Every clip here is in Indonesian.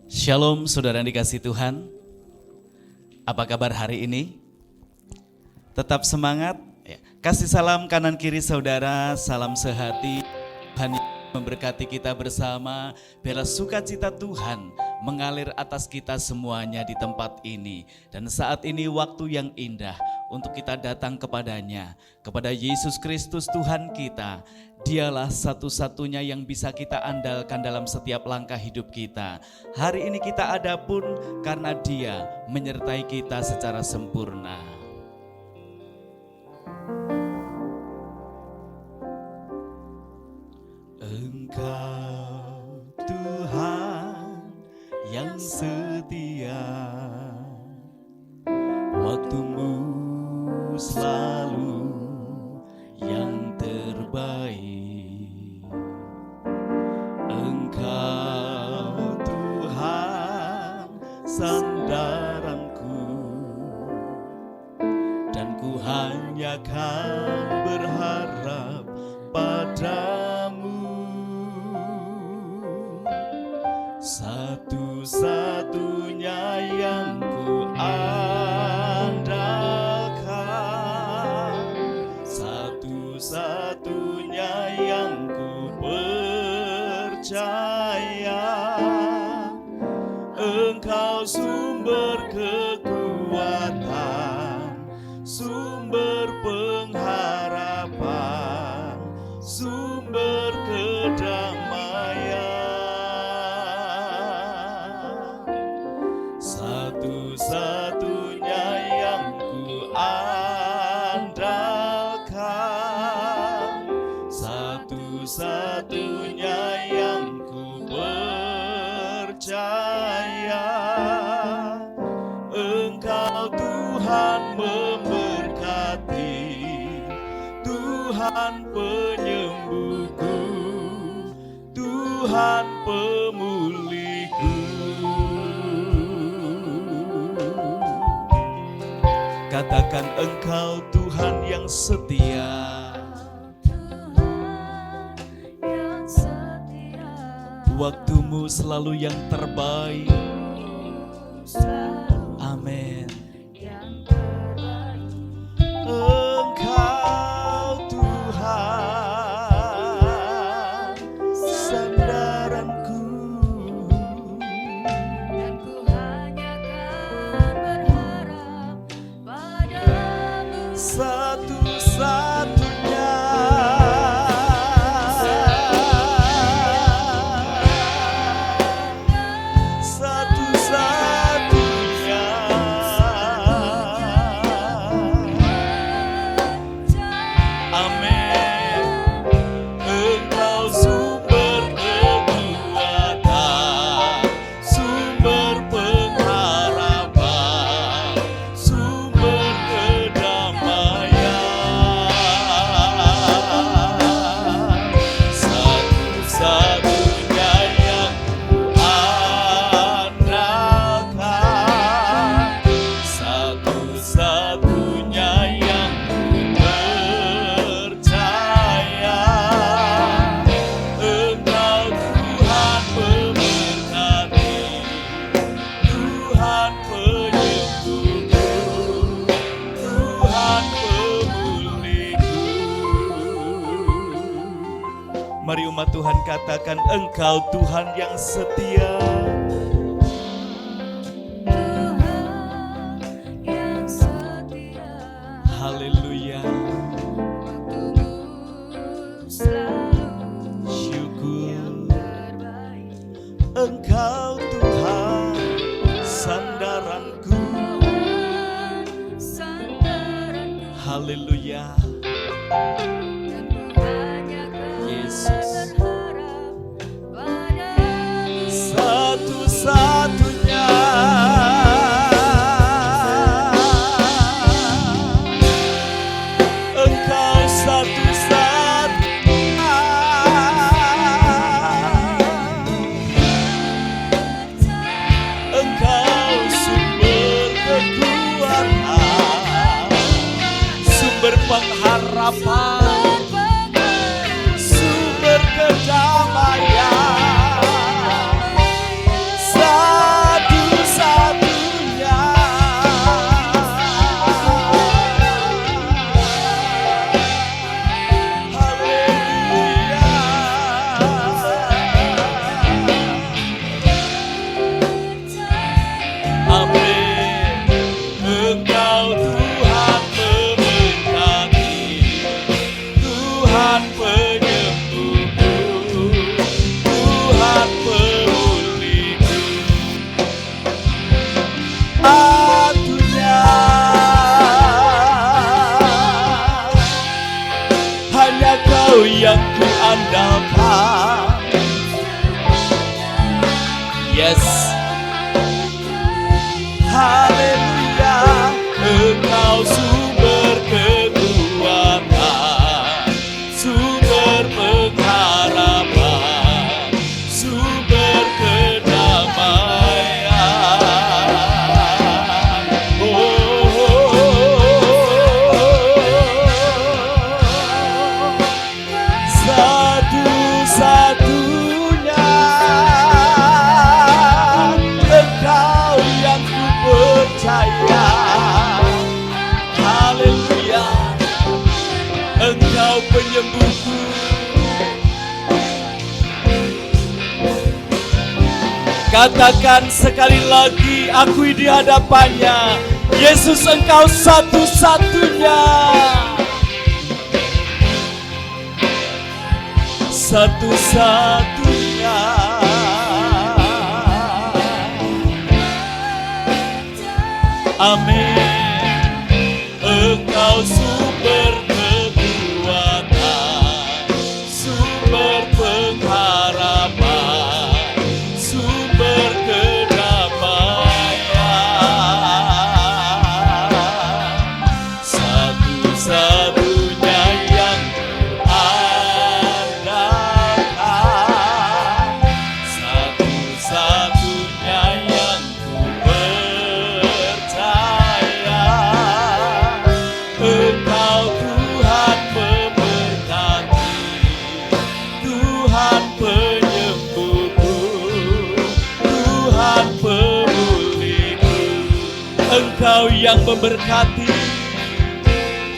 Shalom saudara yang dikasihi Tuhan. Apa kabar hari ini? Tetap semangat. Kasih salam kanan kiri saudara, salam sehati. Tuhan memberkati kita bersama. Biarlah sukacita Tuhan mengalir atas kita semuanya di tempat ini. Dan saat ini waktu yang indah untuk kita datang kepadanya, kepada Yesus Kristus Tuhan kita. Dialah satu-satunya yang bisa kita andalkan dalam setiap langkah hidup kita. Hari ini kita ada pun karena Dia menyertai kita secara sempurna. Engkau Tuhan yang setia, waktumu selalu yang terbaik. Engkau Tuhan sandaranku, dan ku hanya kan berharap padamu. Satu-satunya yang ku andalkan, satu-satunya yang ku percaya. Engkau sumber kekuatan, sumber pengharapan, sumber kedamaian. Satu-satunya yang ku andalkan, satu-satunya yang ku percaya. Engkau Tuhan memberkati, Tuhan penyembuhku, Tuhan pemulihku. Katakan Engkau Tuhan yang setia, waktumu selalu yang terbaik. Amin. Engkau Tuhan sandaranku, dan ku hanya kan berharap padamu. Satu-satunya, satu-satunya. Amin. Engkau sumber kekuatan, sumber pengharapan, sumber kedamaian. Satu-satunya yang ku andalkan, satu-satunya yang ku percaya. Engkau Tuhan memberkati, Tuhan penyembuhku, Tuhan pemulihku. Mari umat Tuhan katakan Engkau Tuhan yang setia. Tuhan yang setia, Haleluya. waktumu selalu Syukur. terbaik. Engkau Tuhan sandaranku. Sandaranku, Haleluya. dan ku hanya kan Yesus. berharap padamu. Satu-satunya, Engkau satu-satunya. Engkau sumber kekuatan, sumber pengharapan, Yes. Haleluya, Engkau sumber kekuatan, sumber pengharapan, sumber kedamaian. Satu-satunya Engkau yang ku percaya. Haleluya, Engkau penyembuhku. Katakan sekali lagi, akui di hadapannya, Yesus, Engkau satu-satunya. Satu-satunya. Amin. Engkau sumber kekuatan, sumber pengharapan, sumber kedamaian. Satu-satunya yang andalkan, satu-satunya yang ku percaya. Engkau Tuhan memberkati, Tuhan penyembuhku, Tuhan pemulihku. Engkau yang memberkati,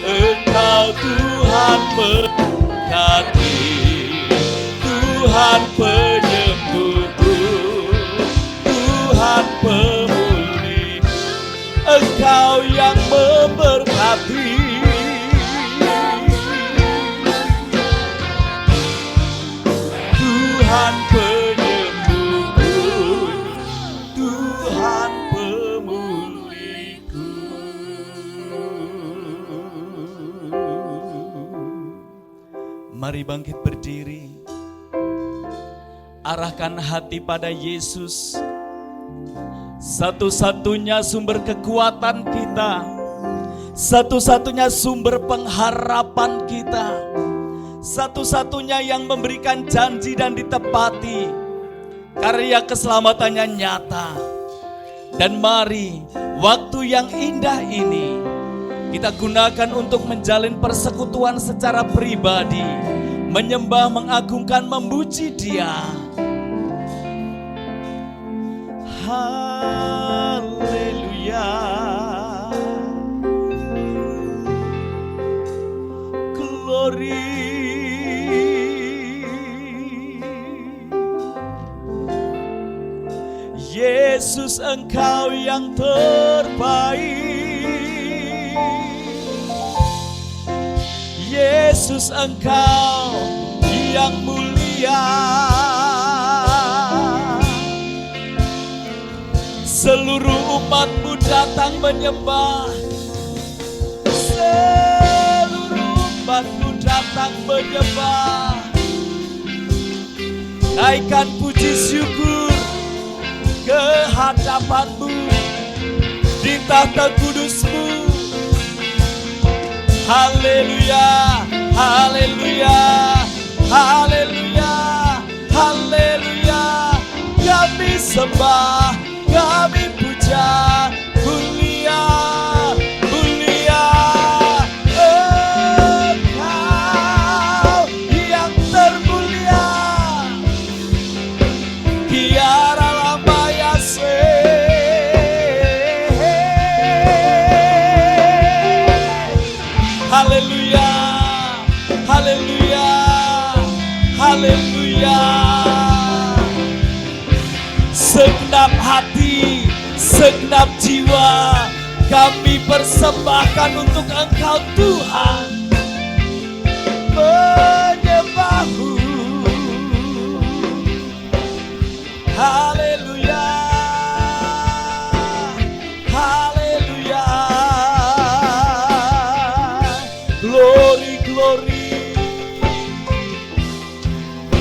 Engkau Tuhan memberkati, Tuhan penyembuhku, Tuhan pemulihku. Engkau yang memberkati, Tuhan penyembuhku, Tuhan pemulihku. Mari bangkit berdiri, arahkan hati pada Yesus, satu-satunya sumber kekuatan kita, satu-satunya sumber pengharapan kita, satu-satunya yang memberikan janji dan ditepati, karya keselamatannya nyata. Dan mari waktu yang indah ini kita gunakan untuk menjalin persekutuan secara pribadi, menyembah, mengagungkan, memuji Dia. Haleluya, glory. Yesus, Engkau yang terbaik. Yesus, Engkau yang mulia. Seluruh umat-Mu datang menyembah, seluruh umat-Mu datang menyembah. Naikkan puji syukur ke hadapan-Mu di tahta kudus-Mu. Haleluya, haleluya, haleluya, haleluya. Kami sembah, kami puja, mulia, mulia. Engkau yang termulia, Tiara Lambayase. Haleluya, haleluya, haleluya. Segenap hati, segenap jiwa kami persembahkan untuk Engkau Tuhan. Menyembah-Mu. Haleluya, haleluya. Glory, glory.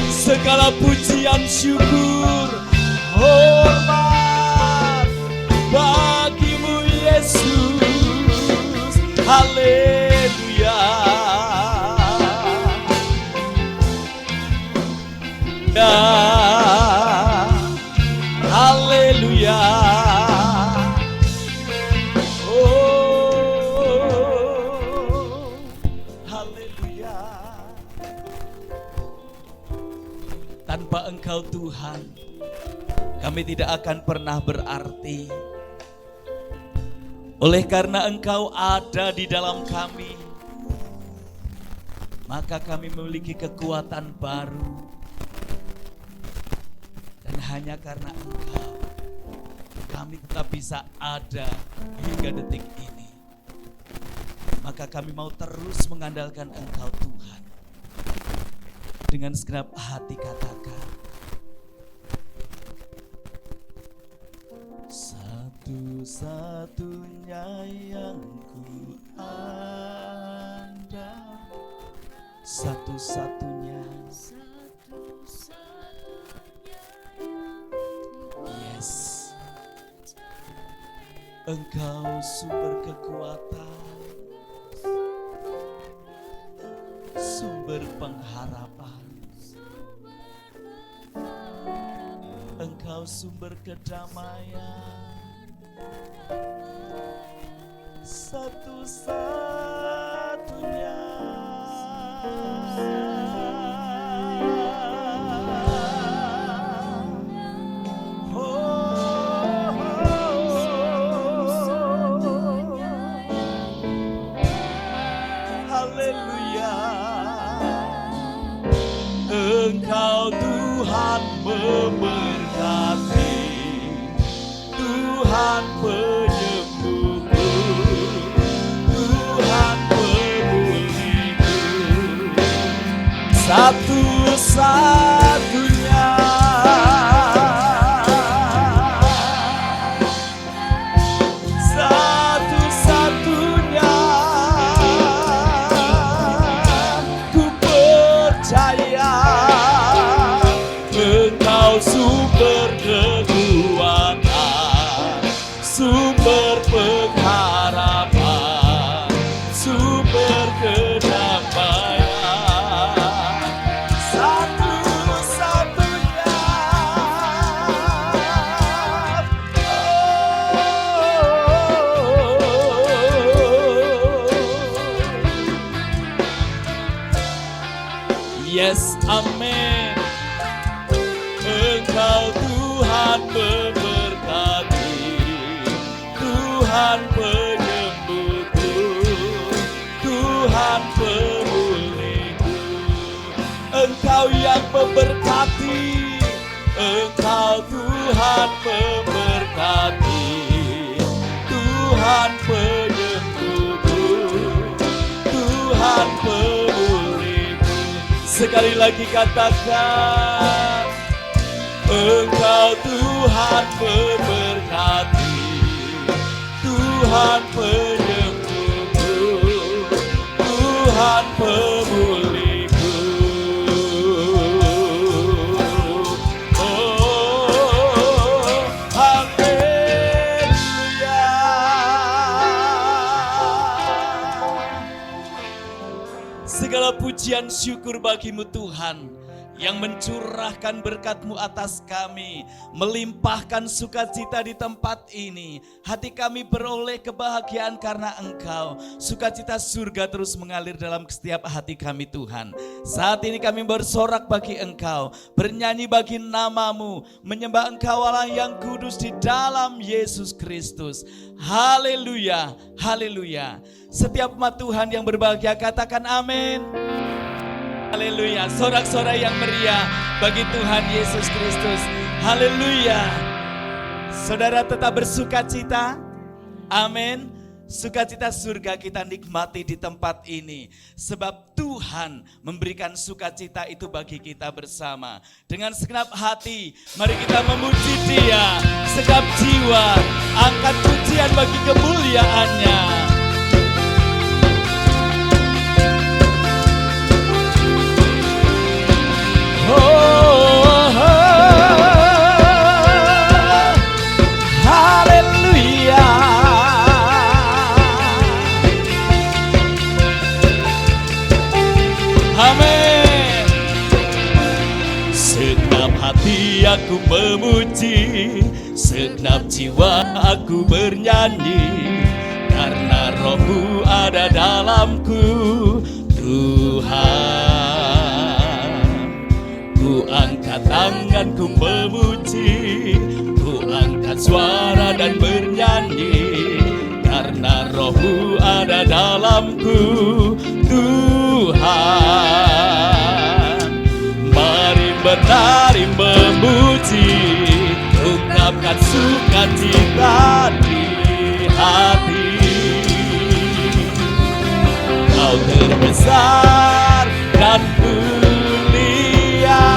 Segala pujian syukur, oh haleluya. Oh, haleluya. Tanpa Engkau Tuhan, kami tidak akan pernah berarti. Oleh karena Engkau ada di dalam kami, maka kami memiliki kekuatan baru. Dan hanya karena Engkau, kami tetap bisa ada hingga detik ini. Maka kami mau terus mengandalkan Engkau Tuhan. Dengan segenap hati katakan, satu-satunya yang ku andal, satu-satunya. Yes, Engkau sumber kekuatan, sumber pengharapan, Engkau sumber kedamaian, satu-satunya. Haleluya. Engkau Tuhan memberkati, Tuhan penyembuhku, Tuhan pemulihku, satu-satunya. Satu-satunya. Ku percaya Engkau sumber kekuatan, sumber pengharapan, sumber kedamaian, satu-satunya. Yes, amin. Engkau Tuhan memberkati, Tuhan penyembuhku, Tuhan pemulihku. Engkau yang memberkati, Engkau Tuhan memberkati, Tuhan penyembuhku, Tuhan pemulihku. Sekali lagi katakan, Engkau Tuhan memberkati, Tuhan penyembuhku, Tuhan pemulihku. Oh, haleluya. Segala pujian syukur bagimu Tuhan, yang mencurahkan berkat-Mu atas kami, melimpahkan sukacita di tempat ini. Hati kami beroleh kebahagiaan karena Engkau. Sukacita surga terus mengalir dalam setiap hati kami Tuhan. Saat ini kami bersorak bagi Engkau, bernyanyi bagi nama-Mu, menyembah Engkau Allah yang kudus di dalam Yesus Kristus. Haleluya, haleluya. Setiap umat Tuhan yang berbahagia katakan amin. Haleluya, sorak-sorai yang meriah bagi Tuhan Yesus Kristus. Haleluya. Saudara tetap bersuka cita. Amin. Sukacita surga kita nikmati di tempat ini. Sebab Tuhan memberikan sukacita itu bagi kita bersama. Dengan segenap hati, mari kita memuji Dia. Segenap jiwa, angkat pujian bagi kemuliaan-Nya. Haleluya. Amin. Segenap hati aku memuji, Segenap jiwa aku bernyanyi, karena Roh-Mu ada dalamku. Tuhan, ku angkat tanganku memuji, ku angkat suara dan bernyanyi, karena Roh-Mu ada dalamku. Tuhan, mari menari memuji, ungkapkan sukacita di hati. Kau terbesar dan mulia,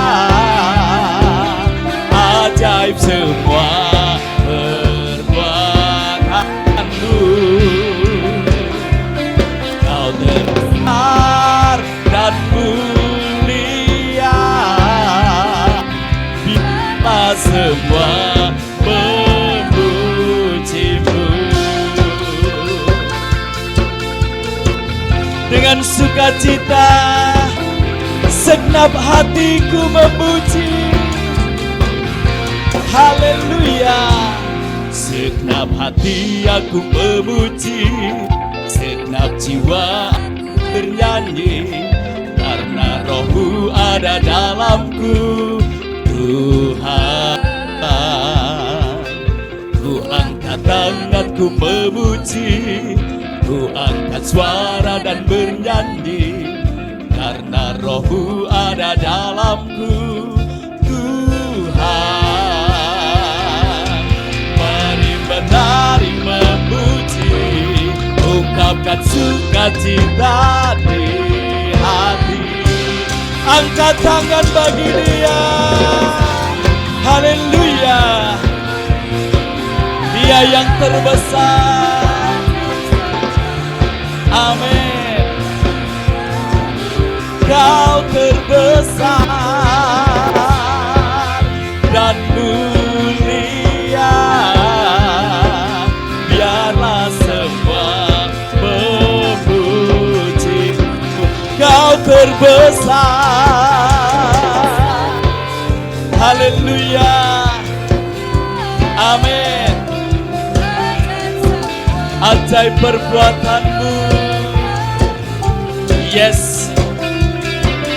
ajaib semua perbuatanmu. Kau terbesar dan mulia, biarlah semua memujimu. Dengan sukacita segenap hatiku memuji. Haleluya. Segenap hati aku memuji, segenap jiwa aku bernyanyi, karena Roh-Mu ada dalamku. Tuhan, ku angkat tanganku memuji, ku angkat suara dan bernyanyi, karena Roh-Mu ada dalamku. Tuhan, mari menari memuji, ungkapkan sukacita di hati. Angkat tangan bagi Dia. Haleluya. Dia yang terbesar. Amin. Kau terbesar dan mulia, biarlah semua memujimu. Kau terbesar. Haleluya. Amin. Ajaib perbuatanmu. Yes.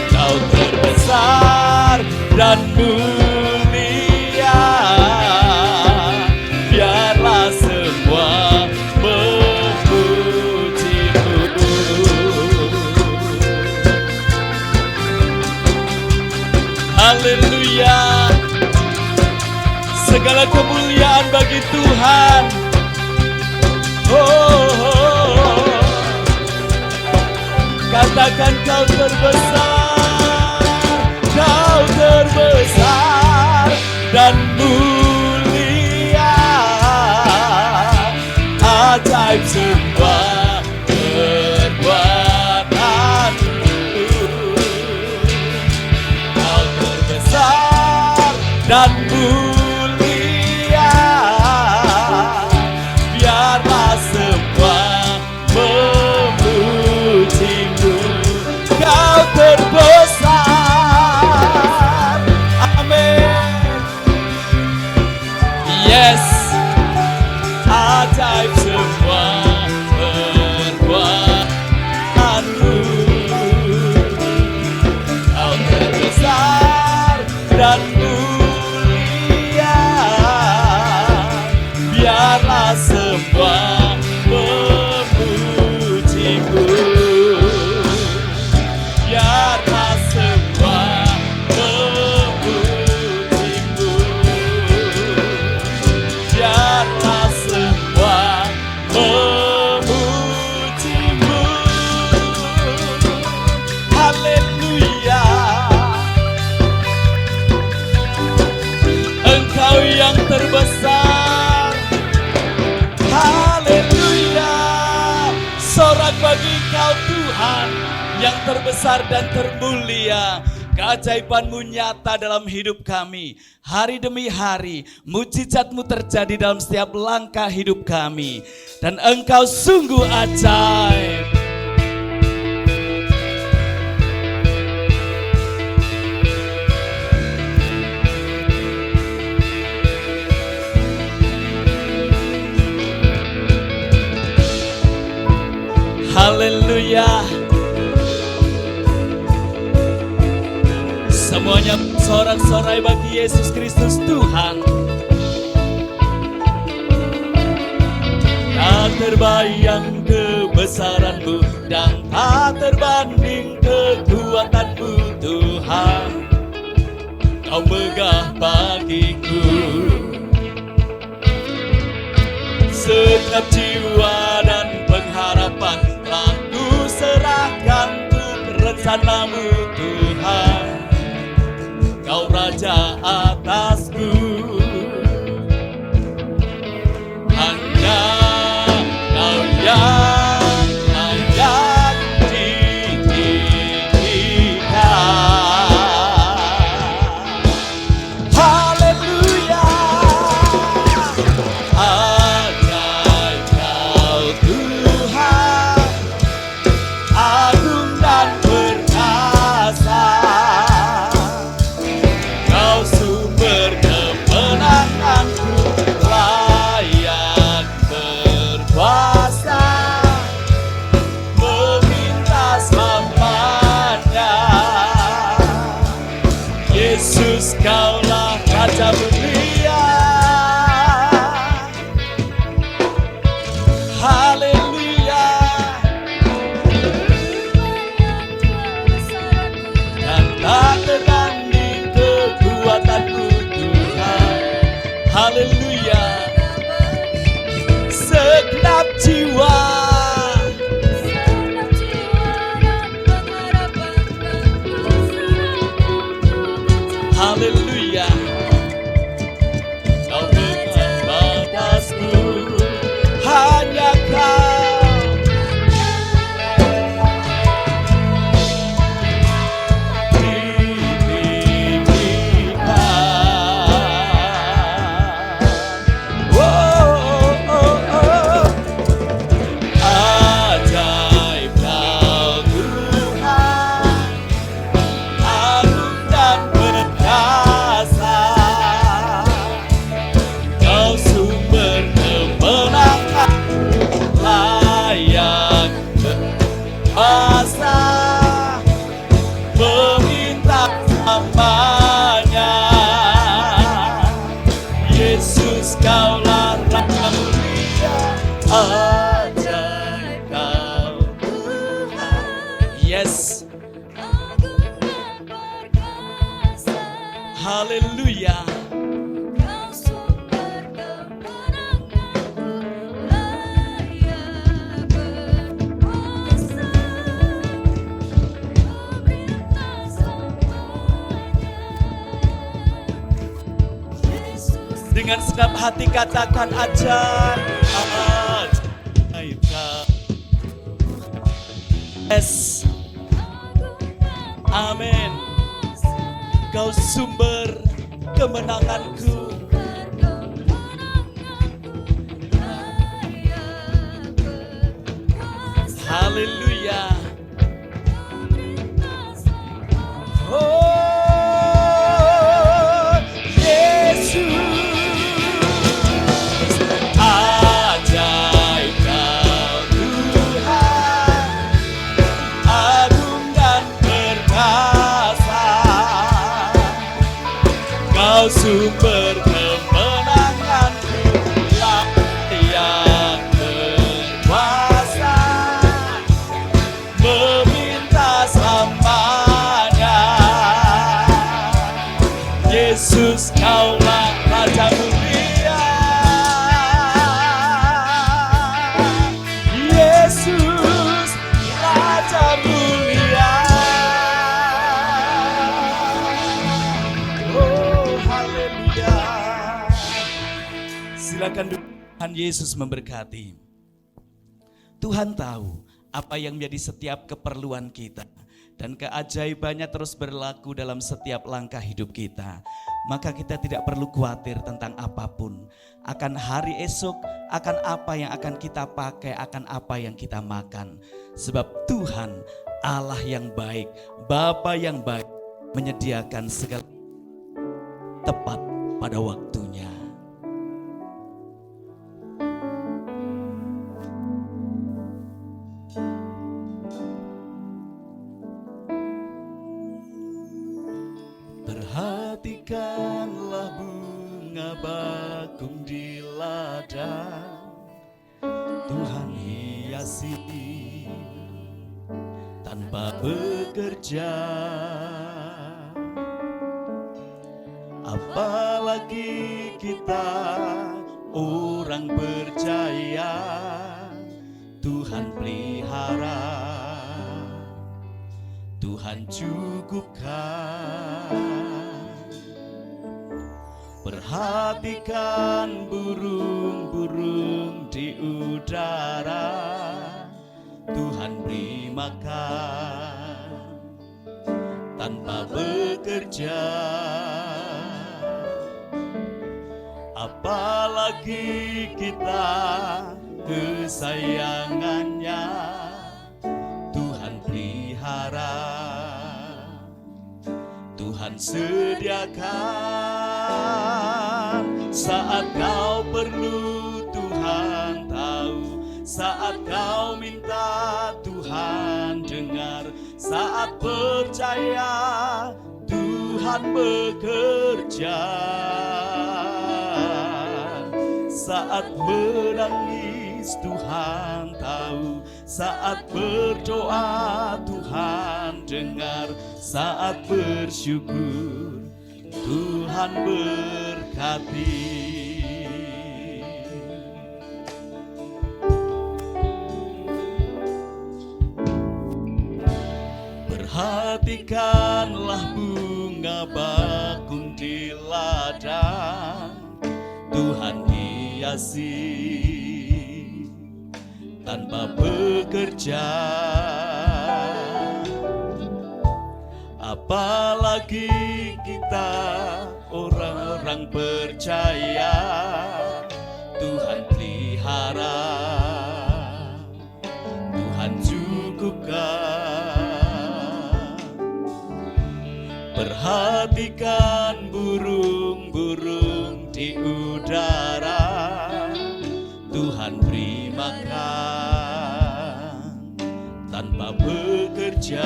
Kau terbesar dan mulia, biarlah semua memujimu. Haleluya. Segala kemuliaan bagi Tuhan. Katakan kau terbesar, kau terbesar dan mulia, ajaib semua perbuatanmu. Kau terbesar dan mulia, biarlah semua memujimu. Kau terbesar. Amin. Yes. Ajaib semua perbuatanmu. Kau terbesar dan mulia, biarlah semua memujimu. Biarlah semua memujimu. Biarlah semua memujimu. Haleluya. Engkau yang terbesar. Haleluya. Sorak bagi Kau Tuhan yang terbesar dan termulia. Keajaiban-Mu nyata dalam hidup kami. Hari demi hari, mujizat-Mu terjadi dalam setiap langkah hidup kami. Dan Engkau sungguh ajaib. Semuanya sorak-sorai bagi Yesus Kristus Tuhan. Tak terbayang kebesaran-Mu dan tak terbanding kekuatan-Mu Tuhan. Kau megah bagiku. Setiap jiwa dan pengharapan telah ku serahkan untuk rencana-Mu Tuhan. Kau Raja atasku. Hanya Kau yang layak ditinggikan. Haleluya. Ajaib Kau Tuhan, agung dan perkasa. Kau sumber kemenanganku, layak berkuasa, meminta selamanya. Yesus Kaulah Raja mulia. Haleluya. Dan tak tertanding kekuatan-Mu Tuhan. Haleluya. Segenap jiwa, haleluya. Kau bukan batasku, hanya Kau. Ditinggikan. Oh, oh, oh. Ajaib Kau Tuhan, agung dan perkasa. Kau sumber kemenangan, layak berkuasa, meminta namanya. Yesus Kaulah Raja mulia. Ajaib Kau Tuhan. Yes. Haleluya. Dengan segenap hati katakan ajaib Kau. Yes. Amin. Kau sumber kemenanganku. Haleluya. Oh, Yesus. Ajaib Kau Tuhan, agung dan perkasa. Kau sumber kemenanganku, layak berkuasa, meminta selamanya. Yesus Kaulah Raja mulia. Yesus Raja mulia. Oh, haleluya. Silakan duduk. Tuhan Yesus memberkati. Tuhan tahu apa yang menjadi setiap keperluan kita, dan keajaibannya terus berlaku dalam setiap langkah hidup kita. Maka kita tidak perlu khawatir tentang apapun, akan hari esok, akan apa yang akan kita pakai, akan apa yang kita makan. Sebab Tuhan Allah yang baik, Bapa yang baik, menyediakan segala tepat pada waktunya. ladang, Tuhan hiasi tanpa bekerja. Apalagi kita orang percaya, Tuhan pelihara, Tuhan cukupkan. Perhatikan burung-burung di udara, Tuhan beri makan tanpa bekerja. Apalagi kita kesayangannya, Tuhan pelihara, Tuhan sediakan. Saat kau perlu Tuhan tahu, saat kau minta Tuhan dengar, saat percaya Tuhan bekerja. Saat menangis Tuhan tahu, saat berdoa Tuhan dengar, saat bersyukur Tuhan berkati. Perhatikanlah bunga bakung di ladang, Tuhan hiasi tanpa bekerja. Apalagi kita orang-orang percaya, Tuhan pelihara, Tuhan cukupkan. Perhatikan burung-burung di udara, Tuhan beri makan tanpa bekerja.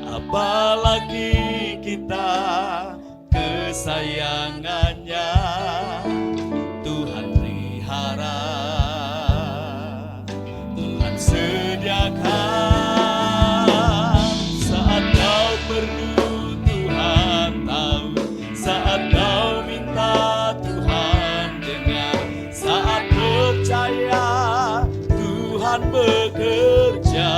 Apalagi kita kesayangannya, Tuhan pelihara, Tuhan sediakan. Saat kau perlu Tuhan tahu, saat kau minta Tuhan dengar, saat percaya Tuhan bekerja.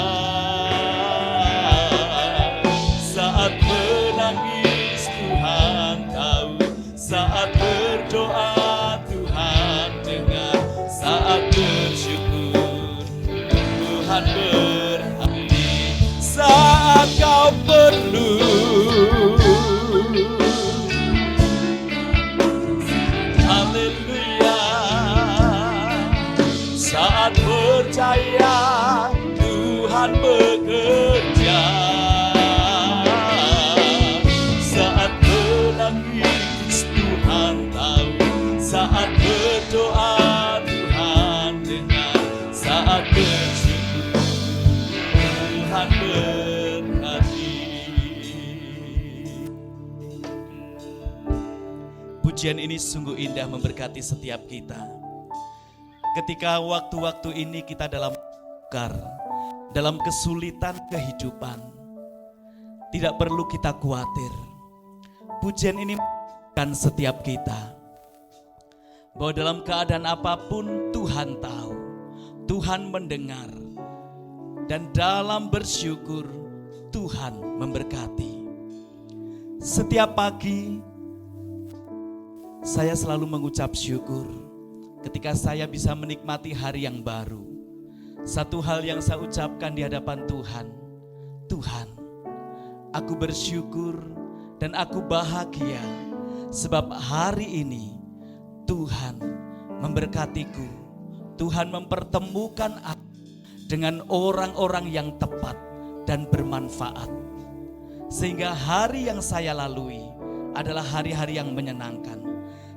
Saat menangis Tuhan tahu, saat berdoa Tuhan dengar, saat bersyukur Tuhan berhati. Saat kau perlu, haleluya. Saat percaya Tuhan bekerja. Saat menangis Tuhan tahu, saat berdoa Tuhan dengar, saat bersyukur Tuhan berkati. Pujian ini sungguh indah memberkati setiap kita. Ketika waktu-waktu ini kita dalam sukar, dalam kesulitan kehidupan, tidak perlu kita khawatir. Pujian ini mengingatkan setiap kita bahwa dalam keadaan apapun Tuhan tahu, Tuhan mendengar, dan dalam bersyukur Tuhan memberkati. Setiap pagi saya selalu mengucap syukur ketika saya bisa menikmati hari yang baru. Satu hal yang saya ucapkan di hadapan Tuhan, Tuhan, aku bersyukur dan aku bahagia sebab hari ini Tuhan memberkatiku. Tuhan mempertemukan aku dengan orang-orang yang tepat dan bermanfaat. Sehingga hari yang saya lalui adalah hari-hari yang menyenangkan.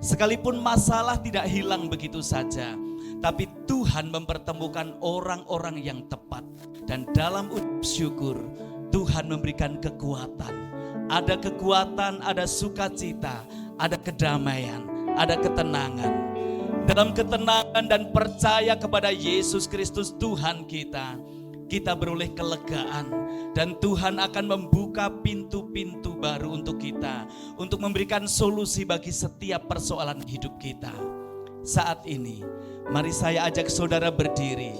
Sekalipun masalah tidak hilang begitu saja, tapi Tuhan mempertemukan orang-orang yang tepat. Dan dalam ucap syukur, Tuhan memberikan kekuatan. Ada kekuatan, ada sukacita, ada kedamaian, ada ketenangan. Dalam ketenangan dan percaya kepada Yesus Kristus Tuhan kita, kita beroleh kelegaan. Dan Tuhan akan membuka pintu-pintu baru untuk kita, untuk memberikan solusi bagi setiap persoalan hidup kita. Saat ini, mari saya ajak saudara berdiri,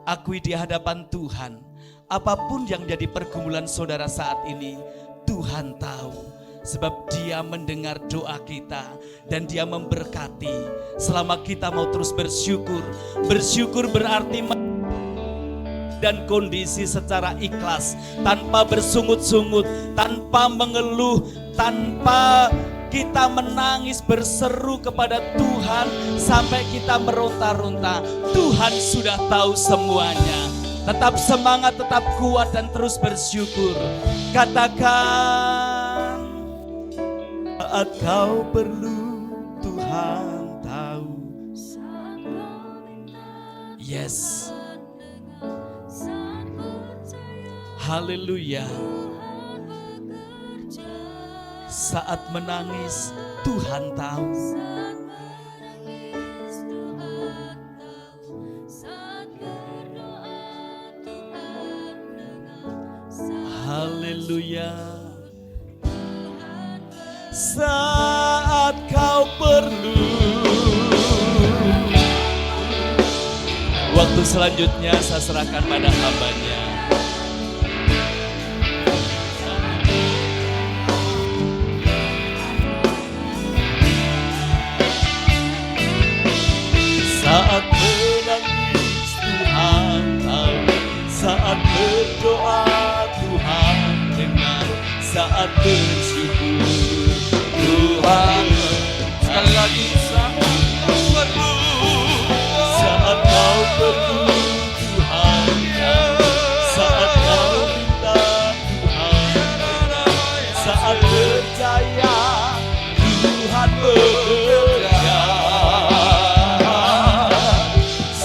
akui di hadapan Tuhan. Apapun yang jadi pergumulan saudara saat ini, Tuhan tahu. Sebab Dia mendengar doa kita dan Dia memberkati selama kita mau terus bersyukur. Bersyukur berarti dan kondisi secara ikhlas, tanpa bersungut-sungut, tanpa mengeluh, tanpa kita menangis berseru kepada Tuhan sampai kita meronta-ronta. Tuhan sudah tahu semuanya. Tetap semangat, tetap kuat dan terus bersyukur. Katakan, saat kau perlu Tuhan tahu. Yes. Haleluya. Saat menangis Tuhan tahu. Haleluya. Saat kau perlu. Waktu selanjutnya saya serahkan pada hamba-Nya. Saat menangis Tuhan tahu, saat berdoa Tuhan dengar, saat bersyukur Tuhan. Sekali lagi, saat kau perlu Tuhan tahu, saat kau minta Tuhan, saat percaya Tuhan bekerja.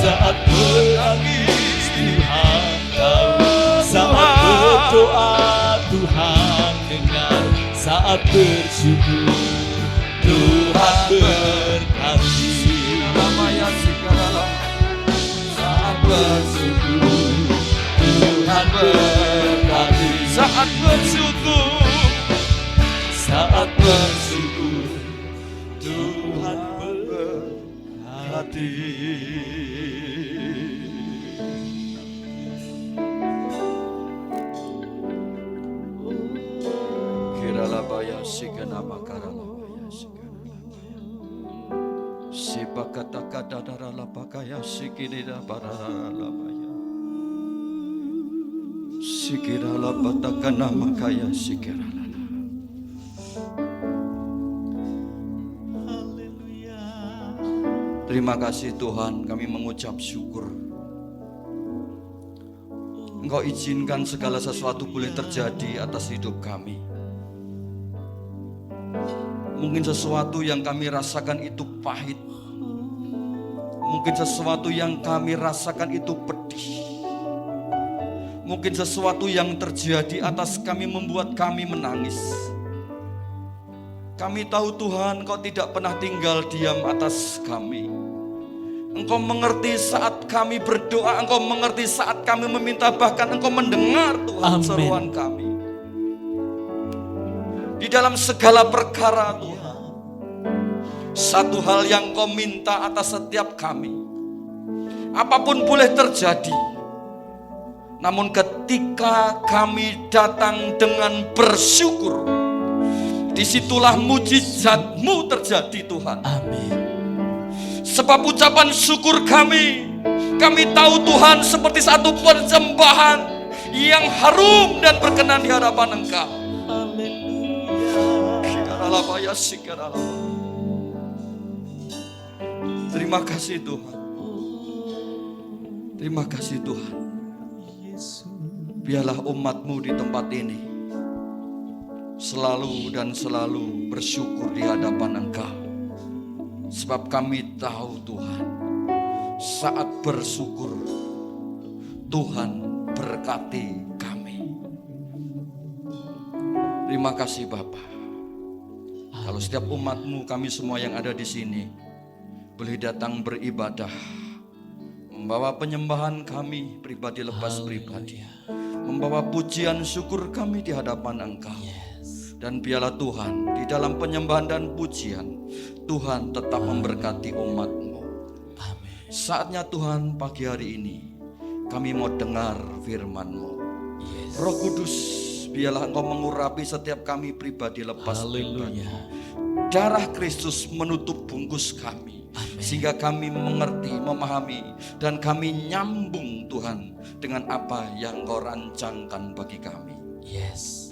Saat menangis Tuhan tahu, saat berdoa Tuhan dengar, saat bersyukur Tuhan berkati. Saat bersyukur Tuhan berkati. Saat bersyukur, saat bersyukur Tuhan berkati. Kiralabaya sikanama karalabaya sikanalabaya. Sibakatakadadaralapakaya sikinida baralabaya. Sikiralapatakanama sikiralala. Haleluya. Terima kasih Tuhan, kami mengucap syukur. Engkau izinkan segala sesuatu boleh terjadi atas hidup kami. Mungkin sesuatu yang kami rasakan itu pahit. Mungkin sesuatu yang kami rasakan itu pedih. Mungkin sesuatu yang terjadi atas kami membuat kami menangis. Kami tahu Tuhan, Engkau tidak pernah tinggal diam atas kami. Engkau mengerti saat kami berdoa, Engkau mengerti saat kami meminta, bahkan Engkau mendengar Tuhan seruan kami. Di dalam segala perkara Tuhan, satu hal yang Kau minta atas setiap kami, apapun boleh terjadi, namun ketika kami datang dengan bersyukur, disitulah mujizat-Mu terjadi Tuhan. Amin. Sebab ucapan syukur kami tahu Tuhan seperti satu persembahan yang harum dan berkenan di hadapan Engkau. Terima kasih Tuhan. Terima kasih Tuhan. Biarlah umat-Mu di tempat ini selalu dan selalu bersyukur di hadapan Engkau. Sebab kami tahu Tuhan, saat bersyukur Tuhan berkati kami. Terima kasih Bapa. Kalau setiap umat-Mu, kami semua yang ada di sini, boleh datang beribadah, membawa penyembahan kami pribadi lepas pribadi, membawa pujian syukur kami di hadapan Engkau. Dan biarlah Tuhan, di dalam penyembahan dan pujian, Tuhan tetap memberkati umat-Mu. Saatnya Tuhan, pagi hari ini kami mau dengar firman-Mu. Roh Kudus, biarlah Engkau mengurapi setiap kami pribadi lepas pribadi. Darah Kristus menutup bungkus kami, sehingga kami mengerti, memahami, dan kami nyambung Tuhan dengan apa yang Engkau rancangkan bagi kami.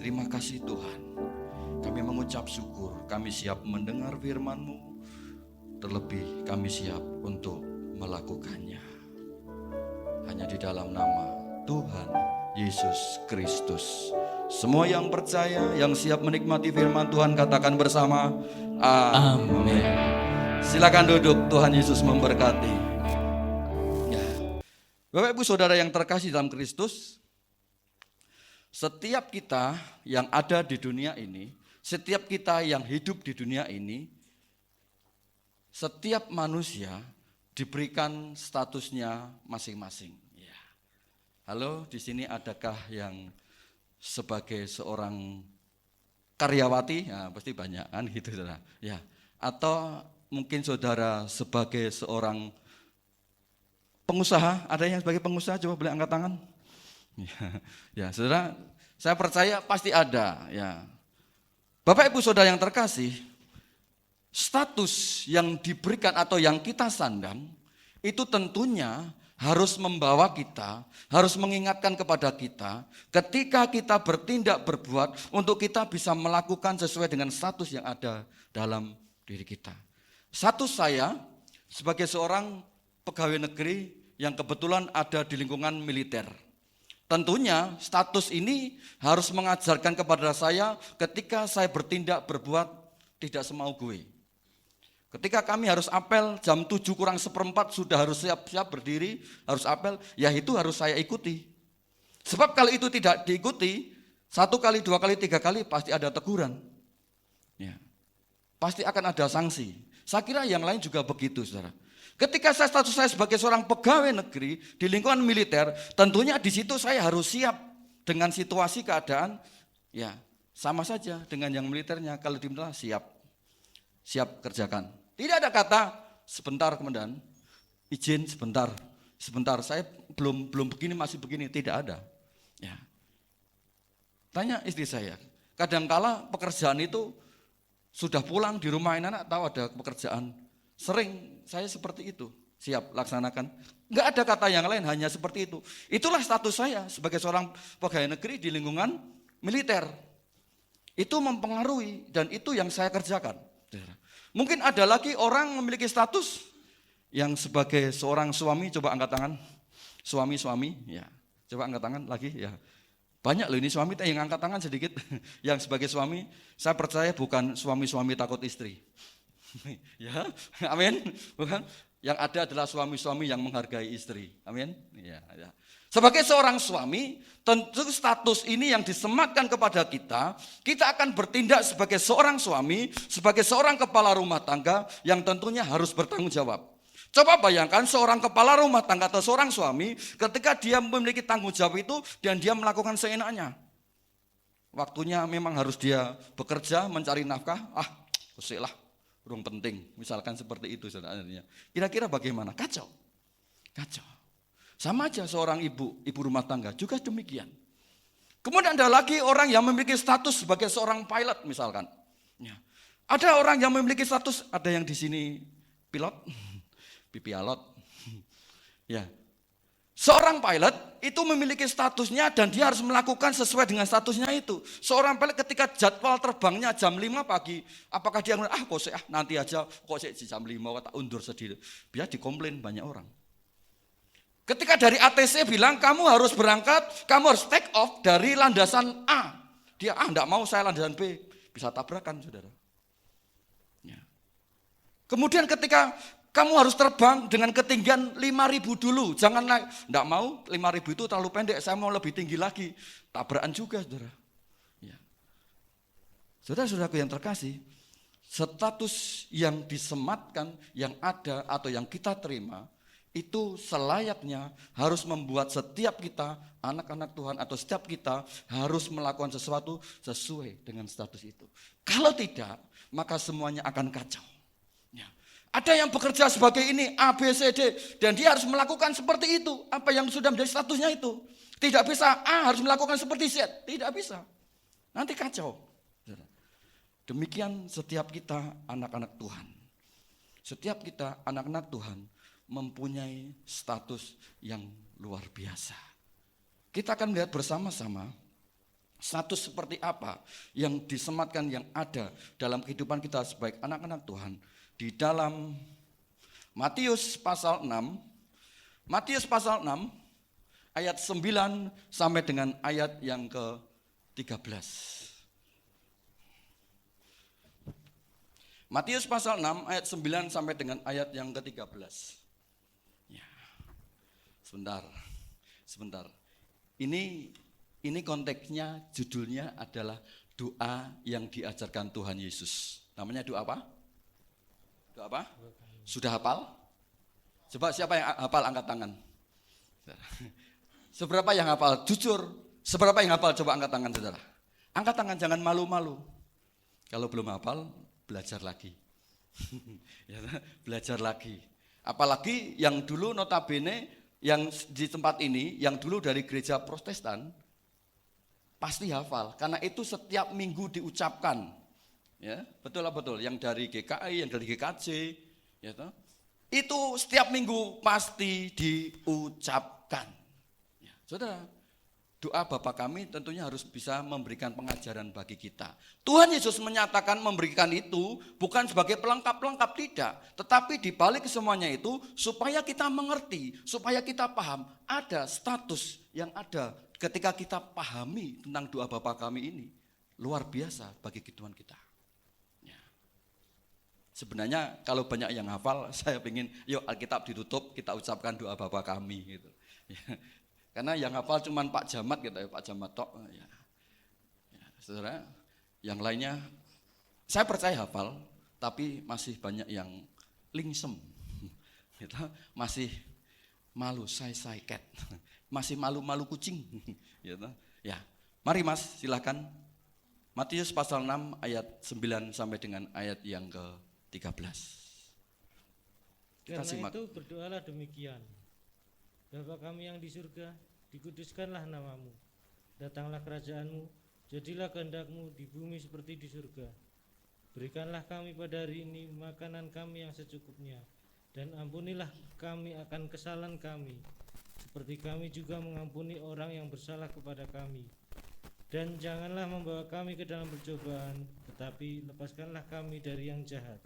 Terima kasih Tuhan. Kami mengucap syukur, kami siap mendengar firman-Mu, terlebih kami siap untuk melakukannya. Hanya di dalam nama Tuhan Yesus Kristus. Semua yang percaya, yang siap menikmati firman Tuhan, katakan bersama, amin. Silakan duduk, Tuhan Yesus memberkati. Ya. Bapak Ibu Saudara yang terkasih dalam Kristus, setiap kita yang ada di dunia ini, setiap kita yang hidup di dunia ini, setiap manusia diberikan statusnya masing-masing. Ya. Halo, di sini adakah yang sebagai seorang karyawati? Ya, pasti banyak kan gitu, saudara. Ya. Atau mungkin saudara sebagai seorang pengusaha. Ada yang sebagai pengusaha? Coba boleh angkat tangan. Ya, saudara, saya percaya pasti ada. Ya. Bapak Ibu Saudara yang terkasih, status yang diberikan atau yang kita sandang itu tentunya harus membawa kita, harus mengingatkan kepada kita ketika kita bertindak berbuat untuk kita bisa melakukan sesuai dengan status yang ada dalam diri kita. Status saya sebagai seorang pegawai negeri yang kebetulan ada di lingkungan militer. Tentunya status ini harus mengajarkan kepada saya ketika saya bertindak berbuat tidak semau gue. Ketika kami harus apel jam 7 kurang seperempat sudah harus siap-siap berdiri, harus apel, ya itu harus saya ikuti. Sebab kalau itu tidak diikuti, 1 kali, 2 kali, 3 kali pasti ada teguran. Ya. Pasti akan ada sanksi. Saya kira yang lain juga begitu, saudara. Ketika status saya sebagai seorang pegawai negeri di lingkungan militer, tentunya di situ saya harus siap dengan situasi keadaan, ya sama saja dengan yang militernya. Kalau di militer siap kerjakan. Tidak ada kata sebentar komandan, izin sebentar, saya belum begini masih begini, tidak ada. Ya. Tanya istri saya, kadangkala pekerjaan itu sudah pulang di rumah anak tahu ada pekerjaan, sering saya seperti itu, siap laksanakan. Enggak ada kata yang lain, hanya seperti itu. Itulah status saya sebagai seorang pegawai negeri di lingkungan militer. Itu mempengaruhi dan itu yang saya kerjakan. Mungkin ada lagi orang memiliki status yang sebagai seorang suami, coba angkat tangan. Suami, ya. Coba angkat tangan lagi, ya. Banyak loh ini suami yang angkat tangan sedikit. Yang sebagai suami, saya percaya bukan suami-suami takut istri. Ya, amin. Bukan. Yang ada adalah suami-suami yang menghargai istri. Amin. Ya. Sebagai seorang suami, tentu status ini yang disematkan kepada kita, kita akan bertindak sebagai seorang suami, sebagai seorang kepala rumah tangga yang tentunya harus bertanggung jawab. Coba bayangkan seorang kepala rumah tangga atau seorang suami ketika dia memiliki tanggung jawab itu dan dia melakukan seenaknya. Waktunya memang harus dia bekerja, mencari nafkah, usiklah, urung penting, misalkan seperti itu sebenarnya. Kira-kira bagaimana? Kacau. Sama aja seorang ibu rumah tangga juga demikian. Kemudian ada lagi orang yang memiliki status sebagai seorang pilot misalkan. Ya. Ada orang yang memiliki status, ada yang di sini pilot, pipialot. Ya. Seorang pilot itu memiliki statusnya dan dia harus melakukan sesuai dengan statusnya itu. Seorang pilot ketika jadwal terbangnya jam 5 pagi, apakah dia nanti aja jam 5 tak undur sedih. Biar dikomplain banyak orang. Ketika dari ATC bilang kamu harus berangkat, kamu harus take off dari landasan A. Dia enggak mau, saya landasan B. Bisa tabrakan saudara. Ya. Kemudian ketika kamu harus terbang dengan ketinggian 5.000 dulu. Jangan naik, enggak mau 5.000 itu terlalu pendek, saya mau lebih tinggi lagi. Tabrakan juga saudara. Ya. Saudara-saudaraku yang terkasih, status yang disematkan, yang ada atau yang kita terima, itu selayaknya harus membuat setiap kita, anak-anak Tuhan atau setiap kita harus melakukan sesuatu sesuai dengan status itu. Kalau tidak, maka semuanya akan kacau. Ya. Ada yang bekerja sebagai ini, A, B, C, D, dan dia harus melakukan seperti itu, apa yang sudah menjadi statusnya itu. Tidak bisa A harus melakukan seperti Z, tidak bisa. Nanti kacau. Demikian setiap kita anak-anak Tuhan. Setiap kita anak-anak Tuhan mempunyai status yang luar biasa. Kita akan melihat bersama-sama status seperti apa yang disematkan, yang ada dalam kehidupan kita sebagai anak-anak Tuhan. Di dalam Matius pasal 6, Matius pasal 6 ayat 9 sampai dengan ayat yang ke-13. Matius pasal 6 ayat 9 sampai dengan ayat yang ke-13. Ya. Sebentar. Ini konteksnya, judulnya adalah doa yang diajarkan Tuhan Yesus. Namanya doa apa? Doa apa? Sudah hafal? Coba siapa yang hafal angkat tangan. Seberapa yang hafal? Jujur, seberapa yang hafal? Coba angkat tangan saudara. Angkat tangan, jangan malu-malu. Kalau belum hafal, belajar lagi. Ya, belajar lagi. Apalagi yang dulu notabene yang di tempat ini, yang dulu dari gereja Protestan, pasti hafal. Karena itu setiap minggu diucapkan. Ya, betul. Yang dari GKI, yang dari GKJ, ya, itu setiap minggu pasti diucapkan. Ya, saudara, doa Bapa kami tentunya harus bisa memberikan pengajaran bagi kita. Tuhan Yesus menyatakan memberikan itu bukan sebagai pelengkap-pelengkap, tidak. Tetapi di balik semuanya itu supaya kita mengerti, supaya kita paham ada status yang ada ketika kita pahami tentang doa Bapa kami ini. Luar biasa bagi kehidupan kita. Ya. Sebenarnya kalau banyak yang hafal, saya ingin yuk Alkitab ditutup, kita ucapkan doa Bapa kami. Gitu. Ya. Karena yang hafal cuma Pak Jamat gitu ya, Pak Jamat tok. Ya. Ya, saudara, yang lainnya saya percaya hafal, tapi masih banyak yang lingsem. Gitu, masih malu say cat. Masih malu-malu kucing. Gitu. Ya. Mari Mas, silakan. Matius pasal 6 ayat 9 sampai dengan ayat yang ke-13. Kita Karena simak. itu berdoalah demikian. Bapa kami yang di surga, dikuduskanlah namamu. Datanglah kerajaanmu, jadilah kehendakmu di bumi seperti di surga. Berikanlah kami pada hari ini makanan kami yang secukupnya. Dan ampunilah kami akan kesalahan kami, seperti kami juga mengampuni orang yang bersalah kepada kami. Dan janganlah membawa kami ke dalam percobaan, tetapi lepaskanlah kami dari yang jahat.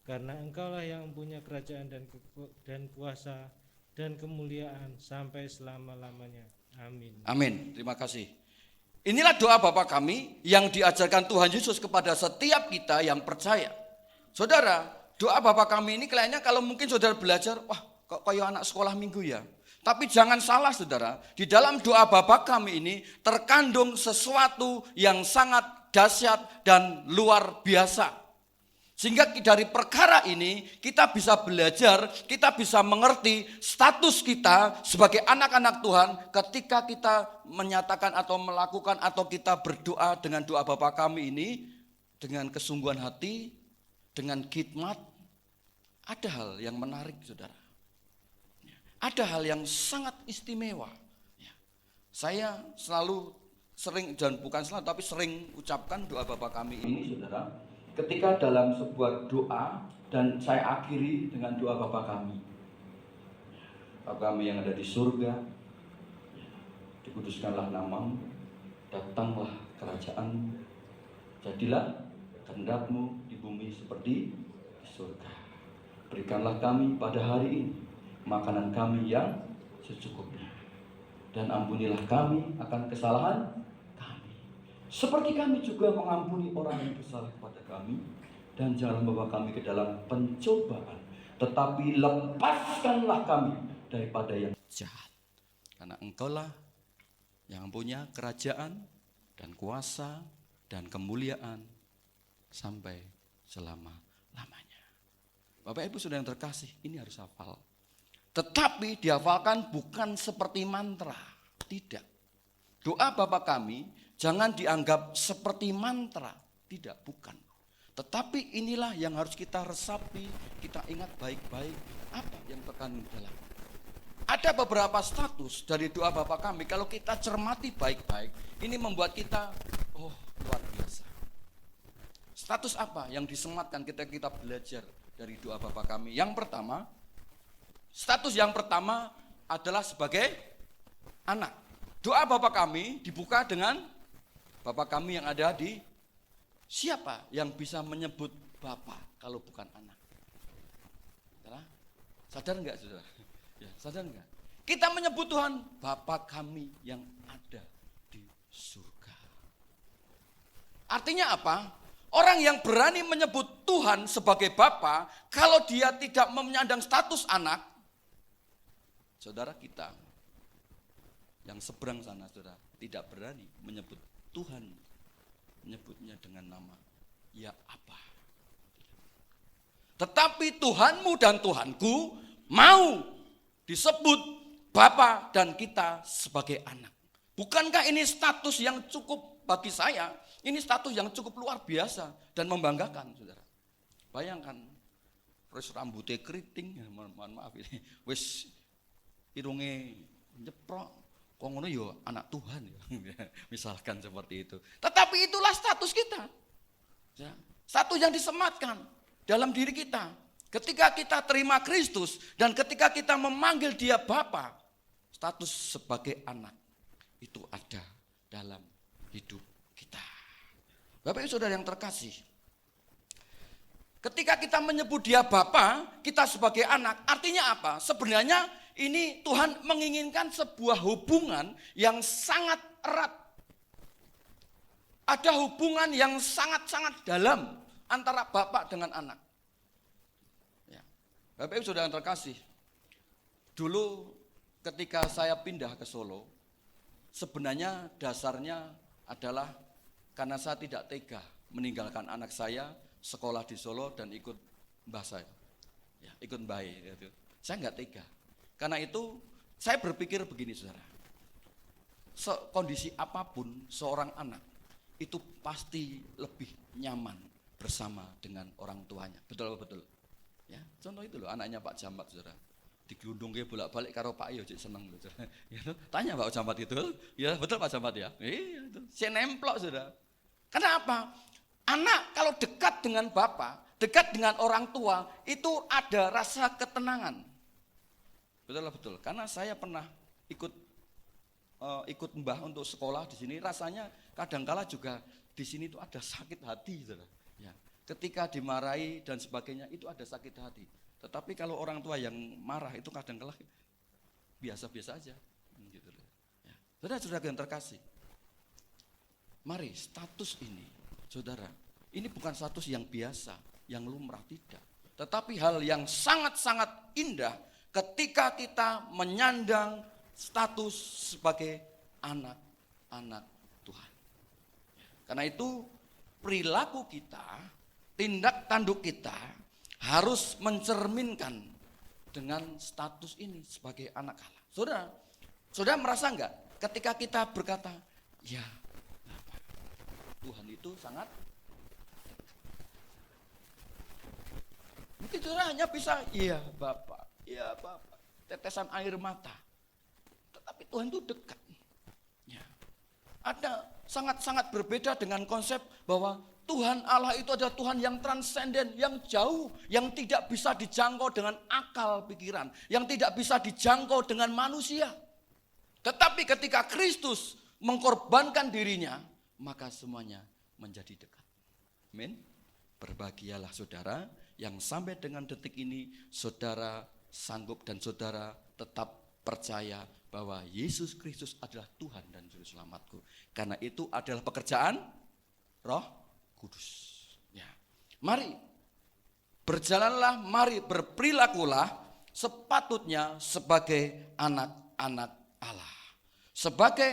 Karena Engkaulah yang mempunyai kerajaan dan kuasa dan kemuliaan sampai selama-lamanya. Amin. Amin. Terima kasih. Inilah doa Bapa kami yang diajarkan Tuhan Yesus kepada setiap kita yang percaya. Saudara, doa Bapa kami ini kayaknya kalau mungkin saudara belajar, wah kok kayak anak sekolah minggu ya. Tapi jangan salah saudara, di dalam doa Bapa kami ini terkandung sesuatu yang sangat dahsyat dan luar biasa. Sehingga dari perkara ini kita bisa belajar, kita bisa mengerti status kita sebagai anak-anak Tuhan ketika kita menyatakan atau melakukan atau kita berdoa dengan doa Bapa kami ini dengan kesungguhan hati, dengan khidmat. Ada hal yang menarik saudara. Ada hal yang sangat istimewa. Saya selalu sering, dan bukan selalu tapi sering ucapkan doa Bapa kami ini saudara. Ketika dalam sebuah doa dan saya akhiri dengan doa Bapa kami. Bapa kami yang ada di surga, dikuduskanlah namamu, datanglah kerajaan, jadilah kehendak-Mu di bumi seperti di surga. Berikanlah kami pada hari ini makanan kami yang secukupnya. Dan ampunilah kami akan kesalahan kami, seperti kami juga mengampuni orang yang bersalah kepada kami. Dan jangan membawa kami ke dalam pencobaan, tetapi lepaskanlah kami daripada yang jahat. Karena Engkaulah yang punya kerajaan dan kuasa dan kemuliaan sampai selama-lamanya. Bapak Ibu Saudara yang terkasih, ini harus hafal. Tetapi dihafalkan bukan seperti mantra, tidak. Doa Bapa kami jangan dianggap seperti mantra, tidak, bukan. Tetapi inilah yang harus kita resapi, kita ingat baik-baik apa yang terkandung dalam. Ada beberapa status dari doa Bapa kami, kalau kita cermati baik-baik, ini membuat kita, luar biasa. Status apa yang disematkan ketika kita belajar dari doa Bapa kami? Yang pertama, status yang pertama adalah sebagai anak. Doa Bapa kami dibuka dengan Bapa kami yang ada di, siapa yang bisa menyebut Bapa kalau bukan anak? Sadar enggak saudara? Ya, sadar enggak? Kita menyebut Tuhan Bapa kami yang ada di surga. Artinya apa? Orang yang berani menyebut Tuhan sebagai Bapa, kalau dia tidak menyandang status anak, saudara kita yang seberang sana, saudara, tidak berani menyebut Tuhan, menyebutnya dengan nama ya Aba. Tetapi Tuhanmu dan Tuhanku mau disebut Bapa dan kita sebagai anak. Bukankah ini status yang cukup bagi saya? Ini status yang cukup luar biasa dan membanggakan, saudara. Bayangkan, terus rambutnya keriting, mohon maaf ini, wis irunge nyeprok, kok ngono yo anak Tuhan ya. Misalkan seperti itu. Tetapi itulah status kita. Ya, status yang disematkan dalam diri kita. Ketika kita terima Kristus dan ketika kita memanggil Dia Bapa, status sebagai anak itu ada dalam hidup kita. Bapak Ibu Saudara yang terkasih, ketika kita menyebut Dia Bapa, kita sebagai anak, artinya apa? Sebenarnya ini Tuhan menginginkan sebuah hubungan yang sangat erat. Ada hubungan yang sangat-sangat dalam antara Bapa dengan anak. Ya. Bapak Ibu Saudara yang terkasih, dulu ketika saya pindah ke Solo, sebenarnya dasarnya adalah karena saya tidak tega meninggalkan anak saya sekolah di Solo dan ikut mbah saya, ya, ikut mbah itu. Saya nggak tega. Karena itu saya berpikir begini, saudara. Kondisi apapun seorang anak itu pasti lebih nyaman bersama dengan orang tuanya. Betul. Ya, contoh itu loh anaknya Pak Jamat, saudara. Digelundungke bolak-balik karo Pak Yo, seneng loh, saudara. Ya, tanya Pak Jamat itu, ya betul Pak Jamat ya. Iya itu. Saya nemplok, saudara. Kenapa? Anak kalau dekat dengan bapak, dekat dengan orang tua, itu ada rasa ketenangan. Betul. Karena saya pernah ikut mbah untuk sekolah di sini, rasanya kadangkala juga di sini itu ada sakit hati, saudara. Ya, ketika dimarahi dan sebagainya itu ada sakit hati. Tetapi kalau orang tua yang marah itu kadangkala biasa-biasa aja. Gitu. Ya. Saudara-saudara yang terkasih, mari status ini, saudara, ini bukan status yang biasa, yang lumrah, tidak. Tetapi hal yang sangat-sangat indah ketika kita menyandang status sebagai anak-anak Tuhan. Karena itu perilaku kita, tindak tanduk kita harus mencerminkan dengan status ini sebagai anak Allah. Saudara merasa enggak ketika kita berkata, ya Tuhan itu sangat, mungkin saudara hanya bisa, iya Bapak, tetesan air mata. Tetapi Tuhan itu dekat. Ya. Ada sangat-sangat berbeda dengan konsep bahwa Tuhan Allah itu adalah Tuhan yang transenden, yang jauh, yang tidak bisa dijangkau dengan akal pikiran, yang tidak bisa dijangkau dengan manusia. Tetapi ketika Kristus mengkorbankan dirinya, maka semuanya menjadi dekat. Amin. Berbahagialah saudara yang sampai dengan detik ini saudara sanggup dan saudara tetap percaya bahwa Yesus Kristus adalah Tuhan dan Juru Selamatku. Karena itu adalah pekerjaan Roh Kudus. Ya. Mari berjalanlah, mari berperilakulah sepatutnya sebagai anak-anak Allah. Sebagai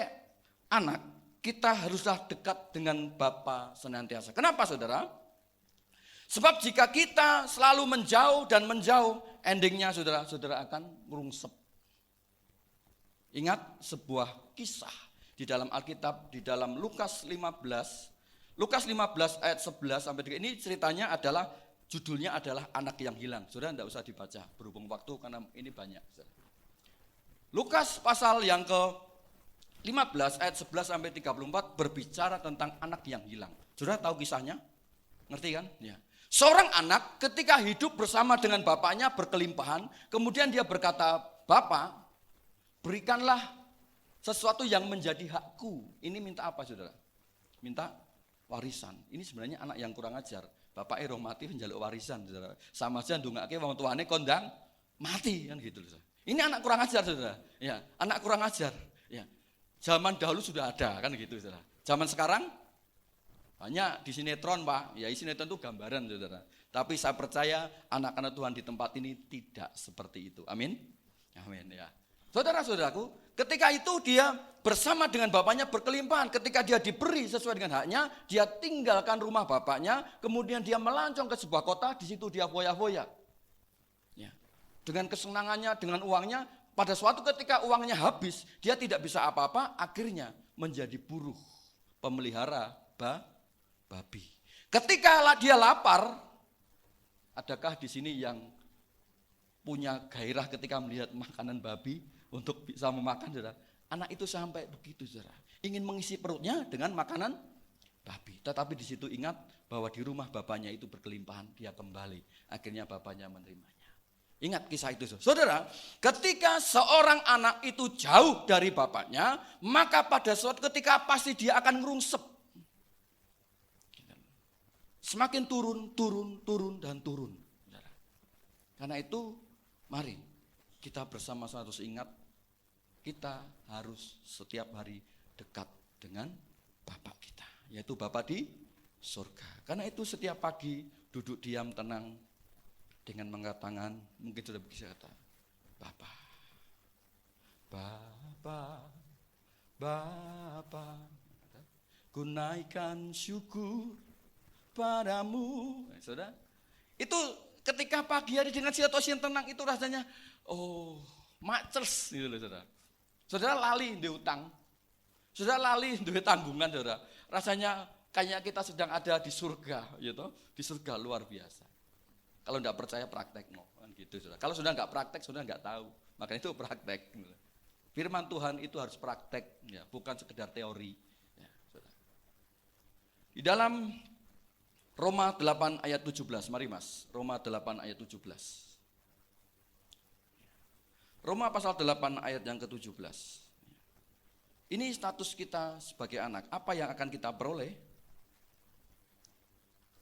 anak, kita haruslah dekat dengan Bapa senantiasa. Kenapa saudara? Sebab jika kita selalu menjauh dan menjauh, endingnya saudara-saudara akan merungsep. Ingat sebuah kisah di dalam Alkitab, di dalam Lukas 15 ayat 11 sampai 3. Ini ceritanya adalah, judulnya adalah anak yang hilang. Saudara tidak usah dibaca berhubung waktu karena ini banyak. Lukas pasal yang ke 15 ayat 11 sampai 34 berbicara tentang anak yang hilang. Saudara tahu kisahnya? Ngerti kan? Ya. Seorang anak ketika hidup bersama dengan bapaknya berkelimpahan, kemudian dia berkata, "Bapak, berikanlah sesuatu yang menjadi hakku." Ini minta apa saudara? Minta warisan. Ini sebenarnya anak yang kurang ajar. Bapak roh mati njaluk warisan saudara. Sama aja ndongake wong tuane kondang mati kan gitu loh. Ini anak kurang ajar saudara. Ya, anak kurang ajar. Ya. Zaman dahulu sudah ada kan gitu saudara. Zaman sekarang banyak di sinetron Pak. Ya sinetron itu gambaran saudara. Tapi saya percaya anak-anak Tuhan di tempat ini tidak seperti itu. Amin. Amin ya. Saudara-saudaraku, ketika itu dia bersama dengan bapaknya berkelimpahan. Ketika dia diberi sesuai dengan haknya, dia tinggalkan rumah bapaknya, kemudian dia melancong ke sebuah kota, di situ dia foya-foya. Ya. Dengan kesenangannya, dengan uangnya, pada suatu ketika uangnya habis, dia tidak bisa apa-apa, akhirnya menjadi buruh, pemelihara babi. Ketika dia lapar, adakah di sini yang punya gairah ketika melihat makanan babi untuk bisa memakan, saudara? Anak itu sampai begitu, saudara. Ingin mengisi perutnya dengan makanan babi. Tetapi di situ ingat bahwa di rumah bapaknya itu berkelimpahan, dia kembali. Akhirnya bapaknya menerimanya. Ingat kisah itu, saudara. Ketika seorang anak itu jauh dari bapaknya, maka pada suatu ketika pasti dia akan ngerungsep. Semakin turun, dan turun. Saudara. Karena itu, mari kita bersama-sama terus ingat, kita harus setiap hari dekat dengan Bapa kita, yaitu Bapa di surga. Karena itu setiap pagi duduk diam tenang dengan mengangkat tangan, mungkin sudah bisa kata, Bapa, Bapa, Bapa, kunaikan syukur padamu. Saudara, itu ketika pagi hari dengan situasi yang tenang itu rasanya, macers gitu loh saudara. Saudara lali di utang, saudara lali di tanggungan saudara. Rasanya kayak kita sedang ada di surga, gitu. Di surga luar biasa. Kalau tidak percaya praktek, kan gitu saudara. Kalau sudah nggak praktek, sudah nggak tahu. Makanya itu praktek. Gitu. Firman Tuhan itu harus praktek, ya, bukan sekedar teori. Ya, saudara. Di dalam Roma 8 ayat 17, mari mas, Roma 8 ayat 17. Roma pasal 8 ayat yang ke-17. Ini status kita sebagai anak. Apa yang akan kita peroleh?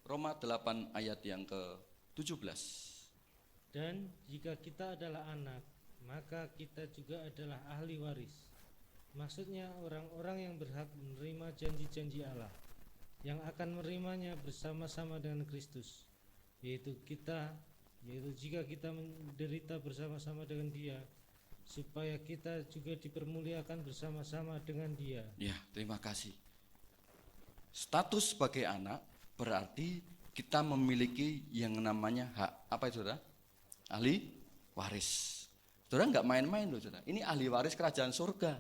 Roma 8 ayat yang ke-17. Dan jika kita adalah anak, maka kita juga adalah ahli waris. Maksudnya orang-orang yang berhak menerima janji-janji Allah, yang akan menerimanya bersama-sama dengan Kristus, yaitu jika kita menderita bersama-sama dengan Dia, supaya kita juga dipermuliakan bersama-sama dengan Dia. Ya, terima kasih. Status sebagai anak berarti kita memiliki yang namanya hak. Apa itu, saudara? Ahli waris. Saudara nggak main-main loh, saudara. Ini ahli waris kerajaan surga.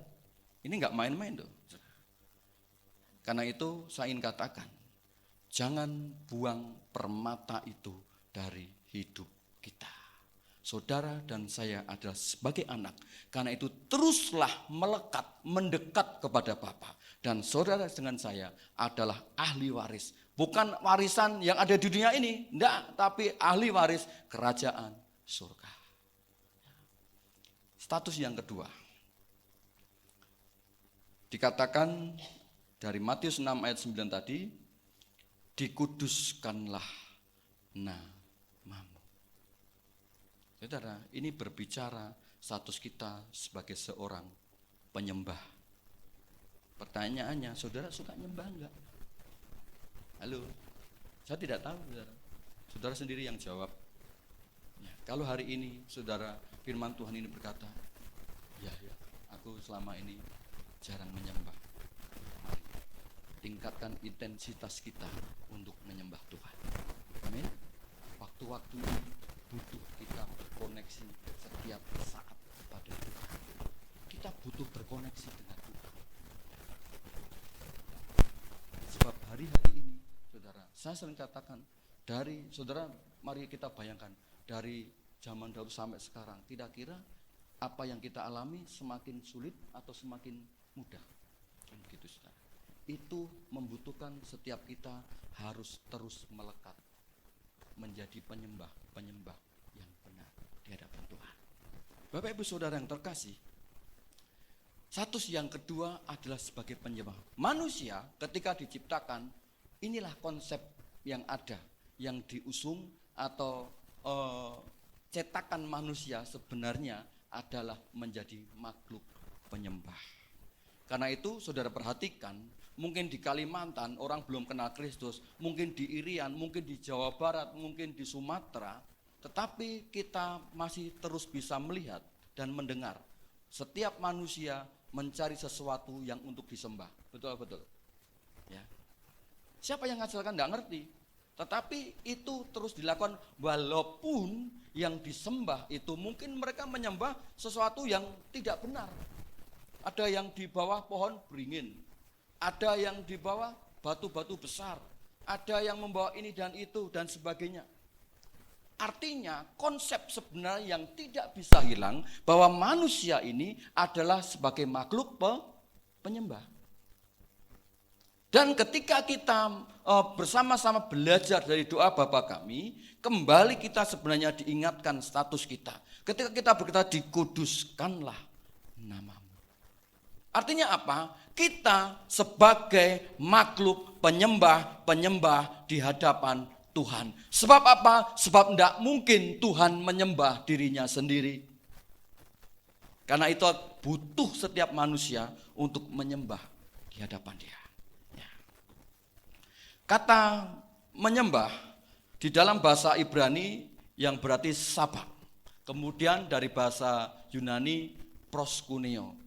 Ini nggak main-main loh, saudara. Karena itu saya ingin katakan, jangan buang permata itu dari hidup kita. Saudara dan saya adalah sebagai anak, karena itu teruslah melekat, mendekat kepada Bapa. Dan saudara dengan saya adalah ahli waris. Bukan warisan yang ada di dunia ini, enggak, tapi ahli waris kerajaan surga. Status yang kedua, dikatakan dari Matius 6 ayat 9 tadi, dikuduskanlah namamu. Saudara, ini berbicara status kita sebagai seorang penyembah. Pertanyaannya, saudara suka nyembah enggak? Halo, saya tidak tahu saudara. Saudara sendiri yang jawab. Ya, kalau hari ini saudara firman Tuhan ini berkata, ya, aku selama ini jarang menyembah. Tingkatkan intensitas kita untuk menyembah Tuhan. Amin. Waktu-waktu ini butuh kita berkoneksi setiap saat kepada Tuhan. Kita butuh berkoneksi dengan Tuhan. Sebab hari-hari ini, saudara, saya sering katakan, mari kita bayangkan, dari zaman dahulu sampai sekarang, tidak kira apa yang kita alami semakin sulit atau semakin mudah. Begitu, saudara. Itu membutuhkan setiap kita harus terus melekat menjadi penyembah yang benar di hadapan Tuhan. Bapak Ibu Saudara yang terkasih, status yang kedua adalah sebagai penyembah. Manusia ketika diciptakan, inilah konsep yang ada, yang diusung atau cetakan manusia sebenarnya adalah menjadi makhluk penyembah. Karena itu saudara perhatikan, mungkin di Kalimantan orang belum kenal Kristus, mungkin di Irian, mungkin di Jawa Barat, mungkin di Sumatera, tetapi kita masih terus bisa melihat dan mendengar setiap manusia mencari sesuatu yang untuk disembah. Betul. Ya. Siapa yang ngajarkan enggak ngerti. Tetapi itu terus dilakukan walaupun yang disembah itu mungkin mereka menyembah sesuatu yang tidak benar. Ada yang di bawah pohon beringin, ada yang di bawah batu-batu besar, ada yang membawa ini dan itu dan sebagainya. Artinya konsep sebenarnya yang tidak bisa hilang bahwa manusia ini adalah sebagai makhluk penyembah. Dan ketika kita bersama-sama belajar dari doa Bapa kami, kembali kita sebenarnya diingatkan status kita. Ketika kita berkata dikuduskanlah namamu. Artinya apa? Kita sebagai makhluk penyembah di hadapan Tuhan. Sebab apa? Sebab tidak mungkin Tuhan menyembah dirinya sendiri. Karena itu butuh setiap manusia untuk menyembah di hadapan Dia. Kata menyembah di dalam bahasa Ibrani yang berarti sabak. Kemudian dari bahasa Yunani proskuneo.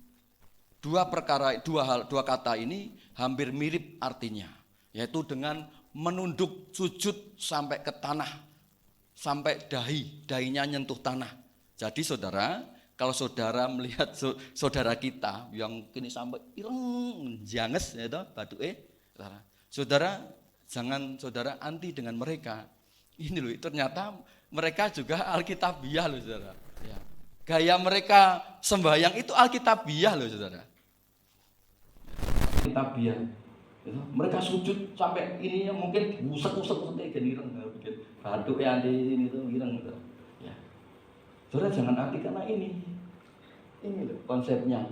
Dua kata ini hampir mirip artinya, yaitu dengan menunduk sujud sampai ke tanah, sampai dahinya nyentuh tanah. Jadi saudara, kalau saudara melihat saudara kita yang kini sampai ireng janges ya toh batuke, saudara jangan saudara anti dengan mereka. Ini loh, ternyata mereka juga alkitabiah loh saudara. Ya. Gaya mereka sembahyang itu alkitabiah loh saudara. Alkitabiah. Mereka sujud sampai ininya mungkin usek-usek kayak ireng bikin batuk ya di sini tuh ireng gitu. Ya. Saudara jangan anti karena ini loh konsepnya.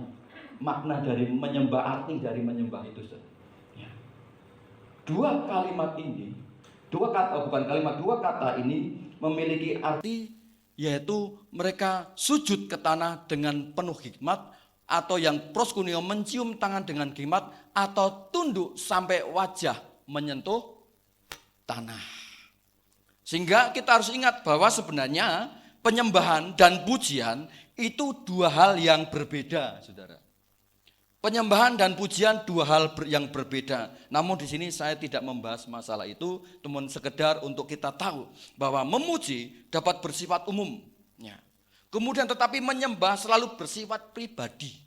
Makna dari menyembah, arti dari menyembah itu saudara. Dua kata ini memiliki arti, yaitu mereka sujud ke tanah dengan penuh hikmat, atau yang proskuneo mencium tangan dengan hikmat, atau tunduk sampai wajah menyentuh tanah. Sehingga kita harus ingat bahwa sebenarnya penyembahan dan pujian itu dua hal yang berbeda, saudara. Penyembahan dan pujian dua hal yang berbeda. Namun di sini saya tidak membahas masalah itu, teman sekedar untuk kita tahu bahwa memuji dapat bersifat umum. Ya. Kemudian tetapi menyembah selalu bersifat pribadi.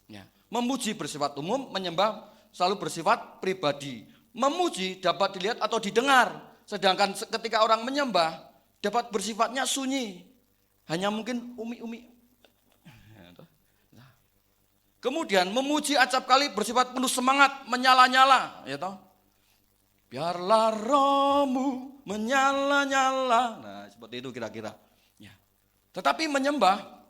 Ya. Memuji bersifat umum, menyembah selalu bersifat pribadi. Memuji dapat dilihat atau didengar, sedangkan ketika orang menyembah dapat bersifatnya sunyi, hanya mungkin umi-umi. Kemudian memuji acap kali bersifat penuh semangat, menyala-nyala, ya toh. Biarlah rohmu menyala-nyala. Nah, seperti itu kira-kira. Ya. Tetapi menyembah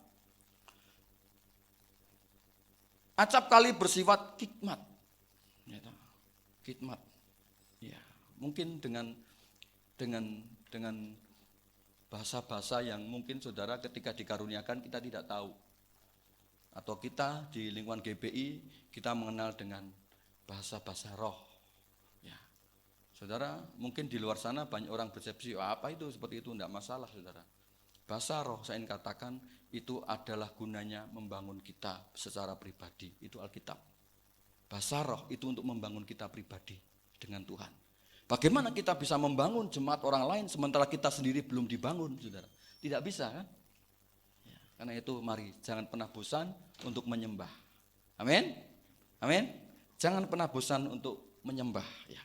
acap kali bersifat hikmat. Ya toh. Hikmat. Ya, mungkin dengan bahasa-bahasa yang mungkin saudara ketika dikaruniakan kita tidak tahu. Atau kita di lingkungan GBI kita mengenal dengan bahasa-bahasa roh. Ya. Saudara, mungkin di luar sana banyak orang persepsi, apa itu seperti itu, tidak masalah saudara. Bahasa roh saya ingin katakan itu adalah gunanya membangun kita secara pribadi, itu Alkitab. Bahasa roh itu untuk membangun kita pribadi dengan Tuhan. Bagaimana kita bisa membangun jemaat orang lain sementara kita sendiri belum dibangun, saudara? Tidak bisa kan? Ya, karena itu mari jangan pernah bosan untuk menyembah. Amin. Amin. Jangan pernah bosan untuk menyembah. Ya.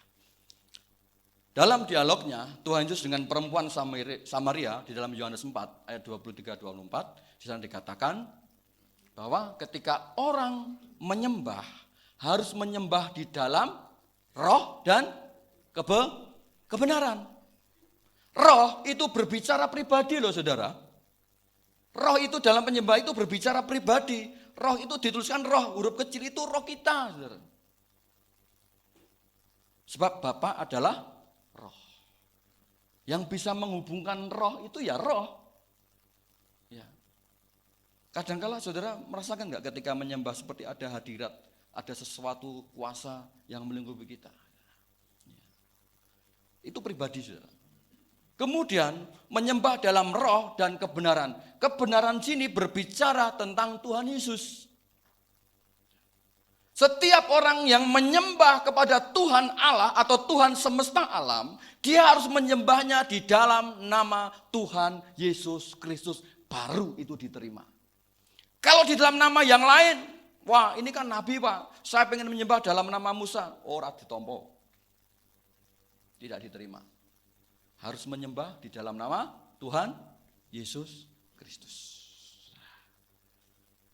Dalam dialognya Tuhan Yesus dengan perempuan Samaria di dalam Yohanes 4 ayat 23-24 di sana dikatakan bahwa ketika orang menyembah harus menyembah di dalam roh dan kebenaran. Roh itu berbicara pribadi loh saudara. Roh itu dalam penyembah itu berbicara pribadi. Roh itu dituliskan roh, huruf kecil itu roh kita saudara. Sebab Bapa adalah roh. Yang bisa menghubungkan roh itu ya roh. Ya. Kadangkala saudara merasakan enggak ketika menyembah seperti ada hadirat, ada sesuatu kuasa yang melingkupi kita. Itu pribadi saudara. Kemudian menyembah dalam roh dan kebenaran. Kebenaran sini berbicara tentang Tuhan Yesus. Setiap orang yang menyembah kepada Tuhan Allah atau Tuhan semesta alam, dia harus menyembahnya di dalam nama Tuhan Yesus Kristus, baru itu diterima. Kalau di dalam nama yang lain, wah ini kan nabi Pak, saya pengen menyembah dalam nama Musa, ora ditompo. Tidak diterima. Harus menyembah di dalam nama Tuhan Yesus Kristus.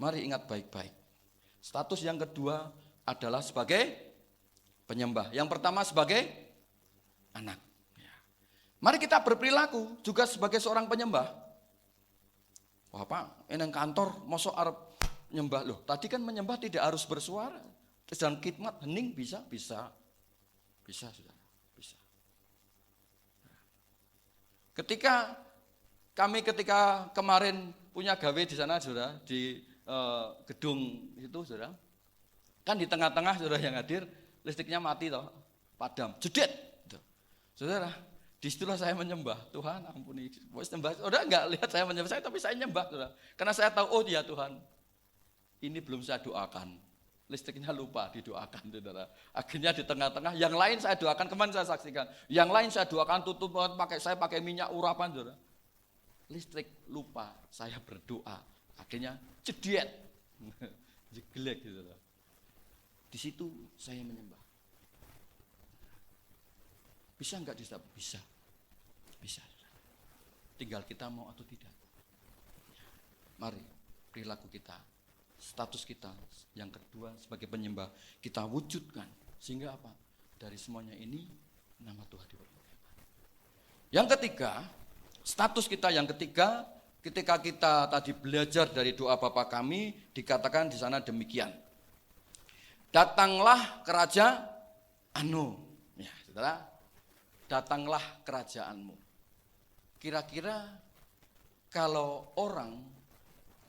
Mari ingat baik-baik. Status yang kedua adalah sebagai penyembah. Yang pertama sebagai anak. Mari kita berperilaku juga sebagai seorang penyembah. Wah Pak, ini kantor mosok arep nyembah loh. Tadi kan menyembah tidak harus bersuara. Dan khidmat hening bisa. Bisa sudah. Ketika kemarin punya gawe di sana saudara, di gedung itu saudara, kan di tengah-tengah saudara yang hadir, listriknya mati toh, padam, jedet. Saudara, disitulah saya menyembah, Tuhan ampuni, saudara enggak lihat saya menyembah, tapi saya nyembah saudara, karena saya tahu, oh ya Tuhan, ini belum saya doakan. Listriknya lupa didoakan saudara. Akhirnya di tengah-tengah yang lain saya doakan, kemarin saya saksikan. Yang lain saya doakan tutup saya pakai minyak urapan saudara. Listrik lupa, saya berdoa. Akhirnya jediet. Jeglek saudara. Di situ saya menyembah. Bisa enggak disebut? Bisa. Bisa. Tinggal kita mau atau tidak. Mari perilaku kita, status kita yang kedua sebagai penyembah kita wujudkan sehingga apa? Dari semuanya ini nama Tuhan dipermuliakan. Yang ketiga, status kita yang ketiga ketika kita tadi belajar dari doa Bapa kami dikatakan di sana demikian. Datanglah kerajaanmu. Ya, Saudara. Datanglah kerajaanmu. Kira-kira kalau orang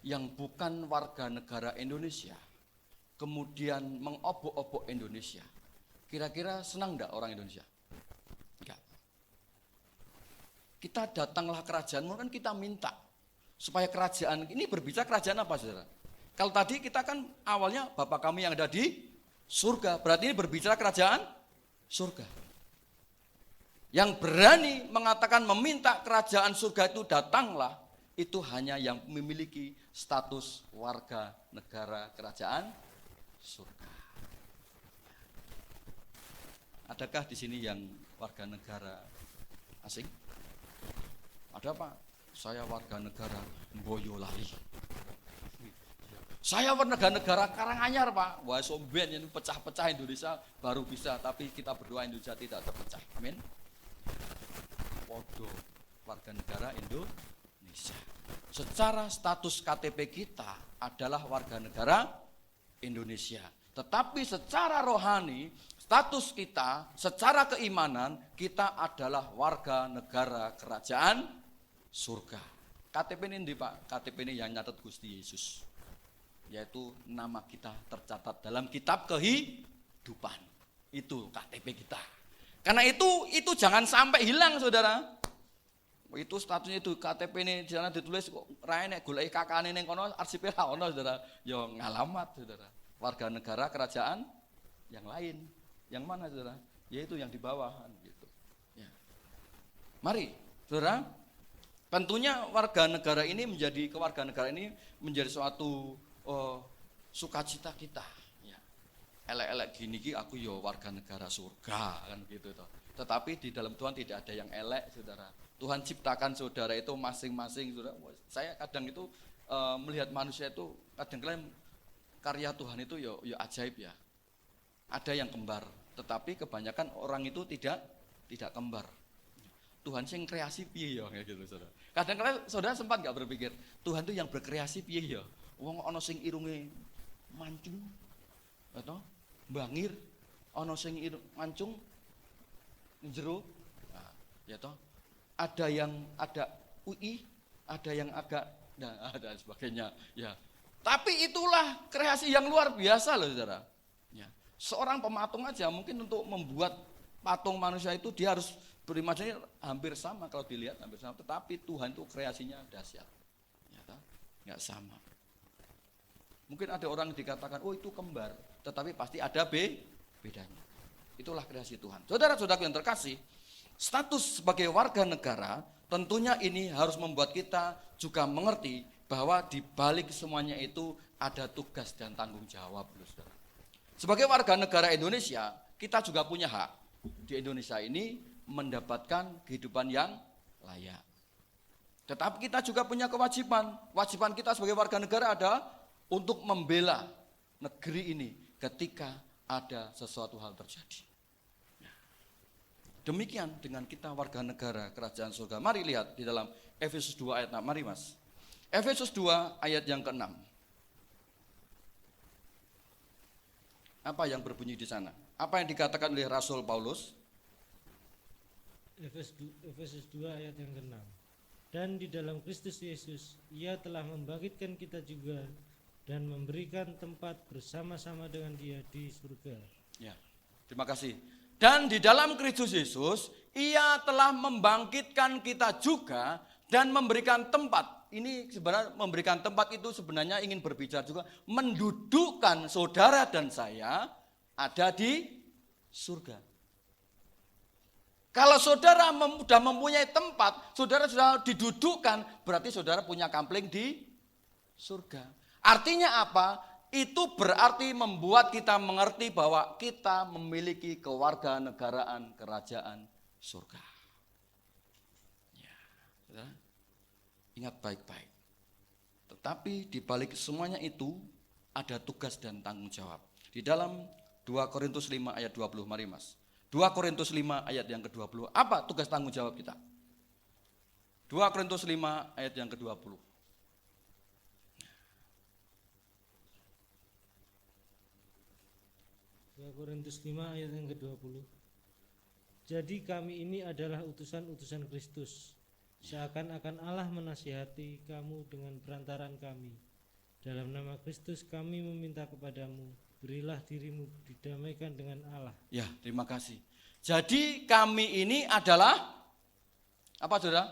yang bukan warga negara Indonesia, kemudian mengobok-obok Indonesia, kira-kira senang enggak orang Indonesia? Enggak. Kita datanglah kerajaanmu kan kita minta, supaya kerajaan, ini berbicara kerajaan apa saudara? Kalau tadi kita kan awalnya Bapa kami yang ada di surga, berarti ini berbicara kerajaan surga. Yang berani mengatakan meminta kerajaan surga itu datanglah, itu hanya yang memiliki status warga negara kerajaan surga. Adakah di sini yang warga negara asing? Ada Pak? Saya warga negara Boyolali. Saya warga negara Karanganyar Pak. Wah somben yang pecah-pecah Indonesia baru bisa, tapi kita berdoa Indonesia tidak terpecah. Amin. Waduh, warga negara Indonesia. Secara status KTP kita adalah warga negara Indonesia. Tetapi secara rohani, status kita, secara keimanan, kita adalah warga negara kerajaan surga. KTP ini Pak, KTP ini yang nyatet Gusti Yesus. Yaitu nama kita tercatat dalam kitab kehidupan. Itu KTP kita. Karena itu jangan sampai hilang saudara. Itu statusnya itu KTP ini di sana ditulis kok rae nek goleki kakane ning kono arsipe ra ono saudara. Ya ngalamat saudara. Warga negara kerajaan yang lain. Yang mana saudara? Yaitu yang di bawah gitu. Mari, saudara, tentunya warga negara ini menjadi kewarganegaraan ini menjadi suatu sukacita kita. Ya. Elek-elek gini aku yo warga negara surga kan gitu toh. Tetapi di dalam Tuhan tidak ada yang elek, saudara. Tuhan ciptakan saudara itu masing-masing, saudara. Saya kadang itu melihat manusia itu kadang-kadang karya Tuhan itu yo ajaib ya. Ada yang kembar, tetapi kebanyakan orang itu tidak kembar. Tuhan sing kreasi piye ya kayak gitu saudara. Kadang-kadang saudara sempat nggak berpikir Tuhan itu yang berkreasi piye ya? Wong ana sing irunge mancung, atau bangir, ana sing mancung jero, nah, ya toh. Ada yang ada UI, ada yang agak, nah, ada sebagainya. Ya, tapi itulah kreasi yang luar biasa loh saudara. Ya. Seorang pematung aja mungkin untuk membuat patung manusia itu dia harus berimajinasi hampir sama kalau dilihat hampir sama, tetapi Tuhan itu kreasinya dahsyat. Ya, nggak sama. Mungkin ada orang dikatakan, oh itu kembar, tetapi pasti ada bedanya. Itulah kreasi Tuhan. Saudara-saudaraku yang terkasih, status sebagai warga negara tentunya ini harus membuat kita juga mengerti bahwa di balik semuanya itu ada tugas dan tanggung jawab. Saudara. Sebagai warga negara Indonesia, kita juga punya hak. Di Indonesia ini mendapatkan kehidupan yang layak. Tetapi kita juga punya kewajiban. Kewajiban kita sebagai warga negara adalah untuk membela negeri ini ketika ada sesuatu hal terjadi. Demikian dengan kita warga negara kerajaan surga. Mari lihat di dalam Efesus 2 ayat 6. Mari Mas. Efesus 2 ayat yang ke-6. Apa yang berbunyi di sana? Apa yang dikatakan oleh Rasul Paulus? Efesus 2 ayat yang ke-6. Dan di dalam Kristus Yesus, Ia telah membangkitkan kita juga dan memberikan tempat bersama-sama dengan Dia di surga. Ya, terima kasih. Dan di dalam Kristus Yesus, Ia telah membangkitkan kita juga dan memberikan tempat. Ini sebenarnya memberikan tempat itu sebenarnya ingin berbicara juga mendudukkan saudara dan saya ada di surga. Kalau saudara sudah mempunyai tempat, saudara sudah didudukkan, berarti saudara punya kampling di surga. Artinya apa? Itu berarti membuat kita mengerti bahwa kita memiliki kewarganegaraan kerajaan surga. Ya, saudara, ingat baik-baik. Tetapi di balik semuanya itu ada tugas dan tanggung jawab. Di dalam 2 Korintus 5 ayat 20, mari Mas. 2 Korintus 5 ayat yang ke-20. Apa tugas tanggung jawab kita? 2 Korintus 5 ayat yang ke-20. 2 Korintus 5 ayat yang ke-20. Jadi kami ini adalah utusan-utusan Kristus, seakan-akan Allah menasihati kamu dengan perantaran kami. Dalam nama Kristus kami meminta kepadamu, berilah dirimu didamaikan dengan Allah. Ya, terima kasih. Jadi kami ini adalah apa saudara?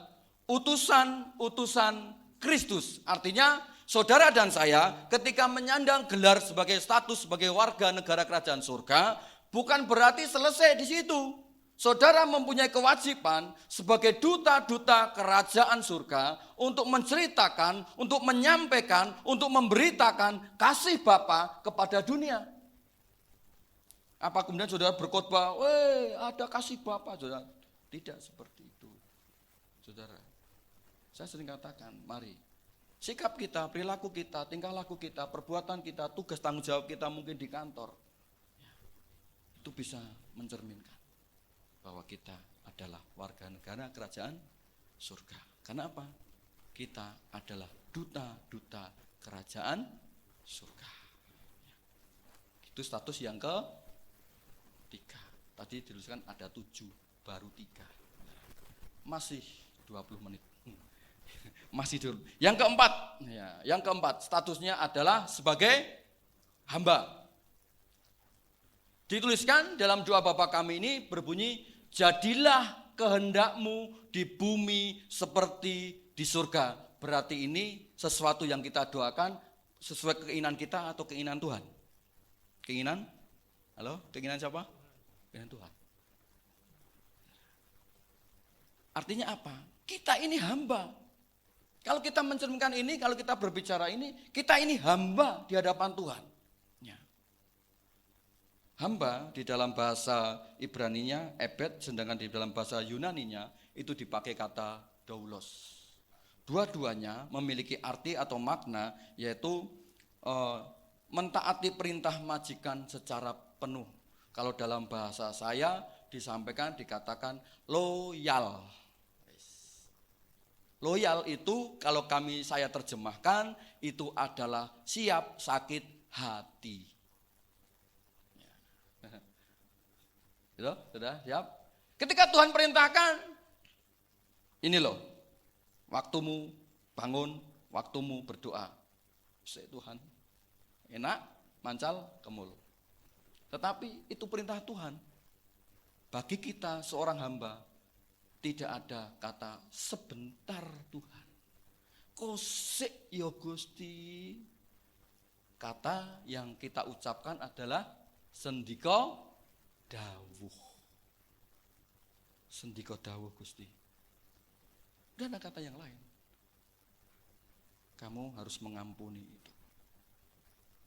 Utusan-utusan Kristus. Artinya saudara dan saya ketika menyandang gelar sebagai status sebagai warga negara kerajaan surga, bukan berarti selesai di situ. Saudara mempunyai kewajiban sebagai duta-duta kerajaan surga untuk menceritakan, untuk menyampaikan, untuk memberitakan kasih Bapa kepada dunia. Apa kemudian saudara berkhotbah, ada kasih Bapa, saudara? Tidak seperti itu. Saudara, saya sering katakan, mari sikap kita, perilaku kita, tingkah laku kita, perbuatan kita, tugas tanggung jawab kita mungkin di kantor, itu bisa mencerminkan bahwa kita adalah warga negara kerajaan surga. Karena apa? Kita adalah duta-duta kerajaan surga. Itu status yang ketiga. Tadi dituliskan ada 7, baru 3. Masih 20 menit. Masih dulu. Yang keempat, statusnya adalah sebagai hamba. Dituliskan dalam doa Bapa kami ini berbunyi, jadilah kehendakmu di bumi seperti di surga. Berarti ini sesuatu yang kita doakan sesuai keinginan kita atau keinginan Tuhan? Keinginan? Halo? Keinginan siapa? Keinginan Tuhan. Artinya apa? Kita ini hamba. Kalau kita mencerminkan ini, kalau kita berbicara ini, kita ini hamba di hadapan Tuhan. Ya. Hamba di dalam bahasa Ibraninya, ebed, sedangkan di dalam bahasa Yunaninya itu dipakai kata doulos. Dua-duanya memiliki arti atau makna, yaitu mentaati perintah majikan secara penuh. Kalau dalam bahasa saya disampaikan, dikatakan loyal. Loyal itu kalau saya terjemahkan itu adalah siap sakit hati. Gitu, sudah siap? Ketika Tuhan perintahkan, ini loh, waktumu bangun, waktumu berdoa. Tuhan, enak, mancal, kemul. Tetapi itu perintah Tuhan. Bagi kita seorang hamba, tidak ada kata sebentar Tuhan. Kosek ya Gusti. Kata yang kita ucapkan adalah sendika dawuh. Sendika dawuh Gusti. Dan ada kata yang lain. Kamu harus mengampuni itu.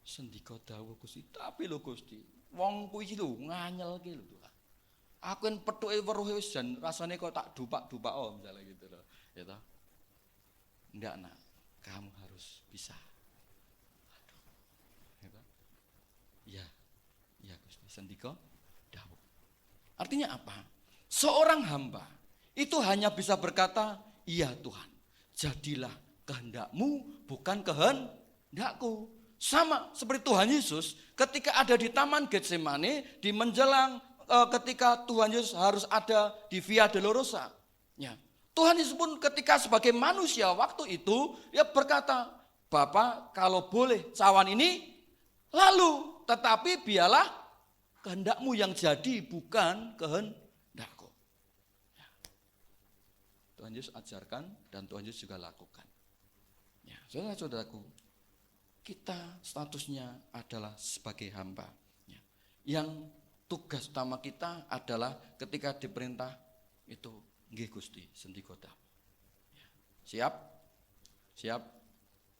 Sendika dawuh Gusti. Tapi lho Gusti, wong kuwi iki lho nganyel ki lho Tuhan. Aku kan petuke weruh wis jan rasane kok tak dupak-dupak misalnya gitu loh. Ya toh? Enggak nak, kamu harus bisa. Aduh. Gitu. Ya Gusti, sendika dawuh. Artinya apa? Seorang hamba itu hanya bisa berkata, iya Tuhan, jadilah kehendakmu bukan kehendakku. Sama seperti Tuhan Yesus ketika ada di Taman Getsemani, di menjelang ketika Tuhan Yesus harus ada di Via Dolorosa. Ya. Tuhan Yesus pun ketika sebagai manusia waktu itu, dia berkata, Bapa kalau boleh cawan ini lalu, tetapi biarlah kehendakmu yang jadi bukan kehendakku. Ya. Tuhan Yesus ajarkan dan Tuhan Yesus juga lakukan. Ya, saudara-saudaraku, kita statusnya adalah sebagai hamba. Ya. Yang tugas utama kita adalah ketika diperintah itu nggih Gusti sendika dawuh. Ya.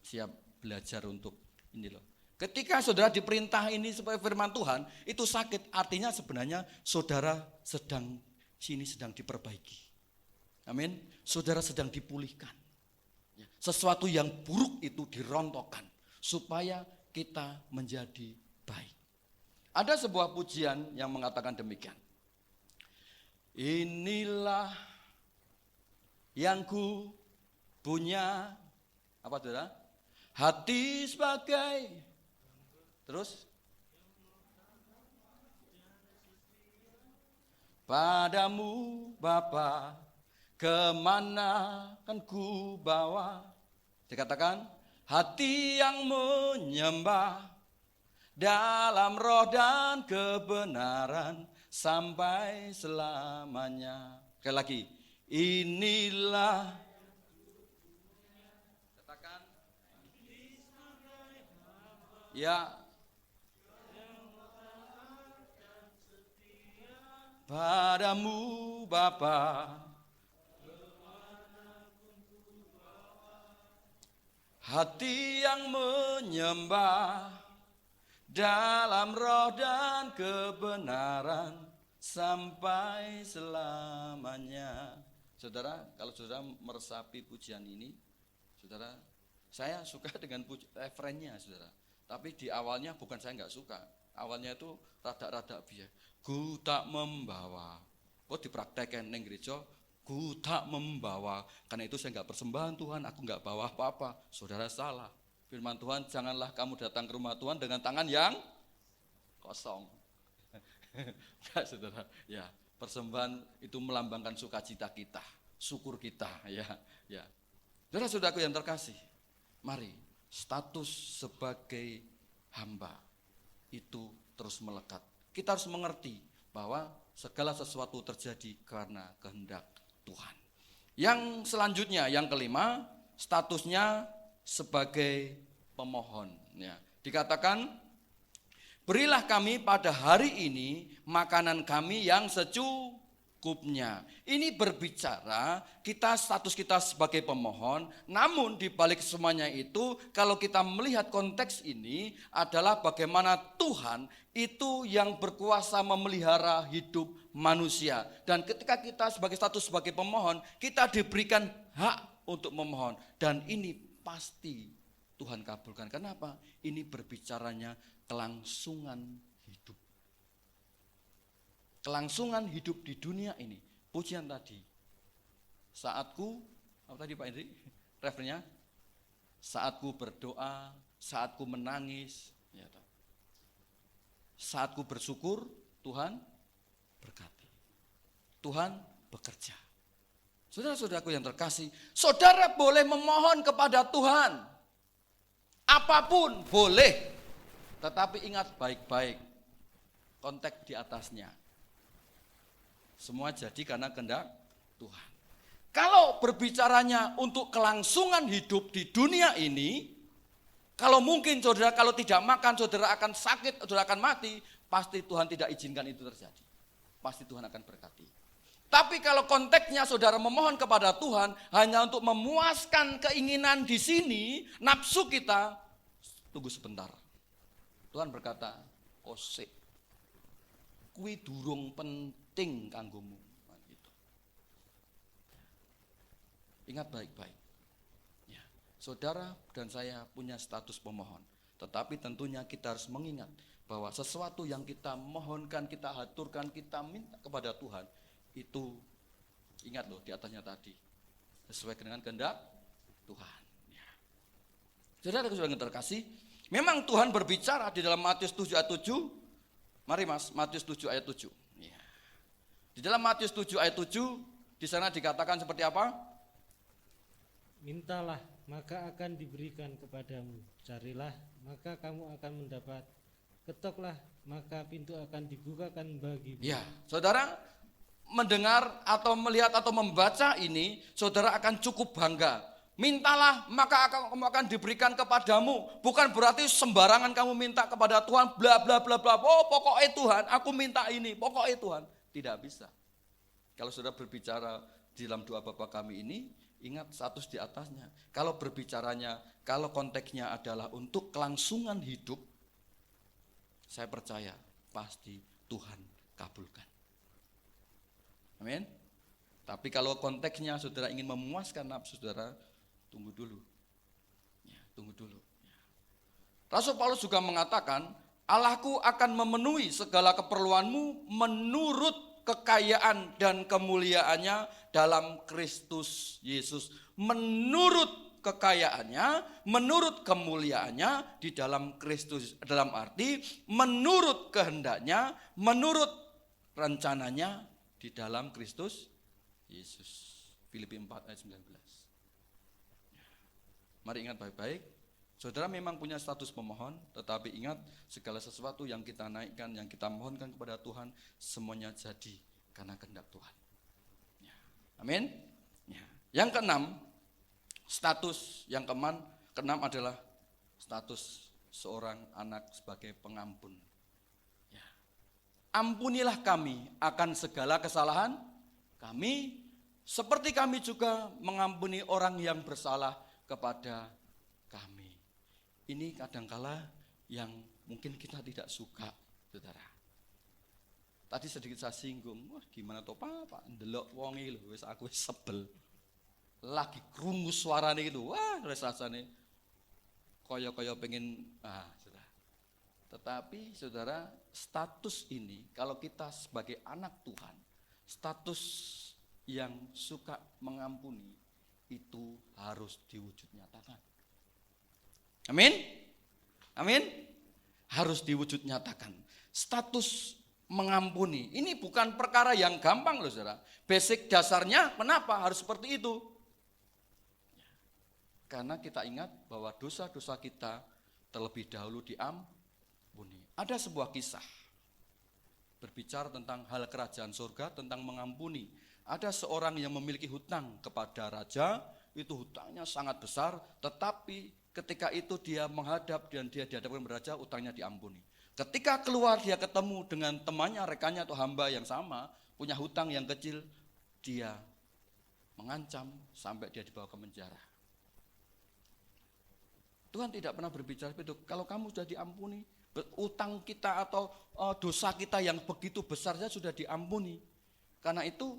Siap belajar untuk ini loh. Ketika saudara diperintah ini sebagai firman Tuhan, itu sakit, artinya sebenarnya saudara sedang diperbaiki. Amin. Saudara sedang dipulihkan. Ya. Sesuatu yang buruk itu dirontokkan supaya kita menjadi baik. Ada sebuah pujian yang mengatakan demikian. Inilah yang ku punya, apa saudara? Hati sebagai, terus? Padamu Bapa, kemana kan ku bawa? Dikatakan, hati yang menyembah dalam roh dan kebenaran sampai selamanya. Sekali lagi, inilah, katakan, ya, padamu Bapa, hati yang menyembah dalam roh dan kebenaran sampai selamanya. Saudara, kalau saudara meresapi pujian ini, saudara, saya suka dengan refrennya, saudara. Tapi di awalnya bukan saya nggak suka. Awalnya itu rada-rada biar. Ku tak membawa. Kok dipraktekkan neng gereja? Ku tak membawa. Karena itu saya nggak persembahan Tuhan. Aku nggak bawa apa-apa. Saudara salah. Firman Tuhan, janganlah kamu datang ke rumah Tuhan dengan tangan yang kosong. Ya, saudara, ya, persembahan itu melambangkan sukacita kita, syukur kita, ya. Saudara-saudaraku yang terkasih, mari status sebagai hamba itu terus melekat. Kita harus mengerti bahwa segala sesuatu terjadi karena kehendak Tuhan. Yang selanjutnya, yang kelima, statusnya sebagai pemohon. Ya. Dikatakan, berilah kami pada hari ini makanan kami yang secukupnya. Ini berbicara status kita sebagai pemohon, namun di balik semuanya itu kalau kita melihat konteks ini adalah bagaimana Tuhan itu yang berkuasa memelihara hidup manusia. Dan ketika kita sebagai status sebagai pemohon, kita diberikan hak untuk memohon. Dan ini pasti Tuhan kabulkan. Kenapa? Ini berbicaranya kelangsungan hidup. Kelangsungan hidup di dunia ini. Pujian tadi. Saatku, apa tadi Pak Indri? Referennya? Saatku berdoa, saatku menangis. Ya, saatku bersyukur, Tuhan berkati. Tuhan bekerja. Saudara-saudaraku yang terkasih, saudara boleh memohon kepada Tuhan. Apapun boleh. Tetapi ingat baik-baik konteks di atasnya. Semua jadi karena kehendak Tuhan. Kalau berbicaranya untuk kelangsungan hidup di dunia ini, kalau mungkin saudara kalau tidak makan, saudara akan sakit, saudara akan mati, pasti Tuhan tidak izinkan itu terjadi. Pasti Tuhan akan berkati. Tapi kalau konteksnya saudara memohon kepada Tuhan hanya untuk memuaskan keinginan di sini, nafsu kita, tunggu sebentar. Tuhan berkata, "Osik, kuwi durung penting kanggomu." Gitu. Ingat baik-baik. Ya, saudara dan saya punya status pemohon. Tetapi tentunya kita harus mengingat bahwa sesuatu yang kita mohonkan, kita haturkan, kita minta kepada Tuhan, itu ingat loh di atasnya tadi. Sesuai dengan kehendak Tuhan. Ya. Saudara yang terkasih, memang Tuhan berbicara di dalam Matius 7 ayat 7. Mari Mas, Matius 7 ayat 7. Ya. Di dalam Matius 7 ayat 7, di sana dikatakan seperti apa? Mintalah, maka akan diberikan kepadamu. Carilah, maka kamu akan mendapat. Ketoklah, maka pintu akan dibukakan bagimu. Ya, saudara mendengar atau melihat atau membaca ini, saudara akan cukup bangga. Mintalah, maka kamu akan diberikan kepadamu. Bukan berarti sembarangan kamu minta kepada Tuhan, bla bla bla bla. Oh, pokoknya Tuhan, aku minta ini, pokoknya Tuhan. Tidak bisa. Kalau saudara berbicara di dalam doa Bapa kami ini, ingat status di atasnya. Kalau berbicaranya, kalau konteksnya adalah untuk kelangsungan hidup, saya percaya pasti Tuhan kabulkan. Amin. Tapi kalau konteksnya saudara ingin memuaskan nafsu saudara, tunggu dulu. Ya, tunggu dulu. Ya. Rasul Paulus juga mengatakan, Allahku akan memenuhi segala keperluanmu menurut kekayaan dan kemuliaannya dalam Kristus Yesus. Menurut kekayaannya, menurut kemuliaannya di dalam Kristus, dalam arti menurut kehendaknya, menurut rencananya di dalam Kristus Yesus. Filipi 4 ayat 19. Mari ingat baik-baik, saudara memang punya status pemohon, tetapi ingat segala sesuatu yang kita naikkan, yang kita mohonkan kepada Tuhan, semuanya jadi karena kehendak Tuhan. Ya. Amin. Ya. Yang keenam, status yang keenam adalah status seorang anak sebagai pengampun. Ya. Ampunilah kami akan segala kesalahan kami, seperti kami juga mengampuni orang yang bersalah kepada kami. Ini kadangkala yang mungkin kita tidak suka, saudara. Tadi sedikit saya singgung, wah gimana toh Pak, ndelok wonge lho wis aku sebel. Lagi krungu suarane itu, wah rasane kaya pengen saudara. Tetapi saudara, status ini kalau kita sebagai anak Tuhan, status yang suka mengampuni itu harus diwujud nyatakan. Amin? Amin? Harus diwujud nyatakan. Status mengampuni, ini bukan perkara yang gampang loh saudara. Basic dasarnya kenapa harus seperti itu? Karena kita ingat bahwa dosa-dosa kita terlebih dahulu diampuni. Ada sebuah kisah berbicara tentang hal kerajaan surga, tentang mengampuni. Ada seorang yang memiliki hutang kepada raja, itu hutangnya sangat besar, tetapi ketika itu dia menghadap dan dia dihadapkan kepada raja, hutangnya diampuni. Ketika keluar dia ketemu dengan temannya, rekannya atau hamba yang sama, punya hutang yang kecil, dia mengancam sampai dia dibawa ke penjara. Tuhan tidak pernah berbicara begitu. Kalau kamu sudah diampuni, utang kita atau dosa kita yang begitu besarnya sudah diampuni. Karena itu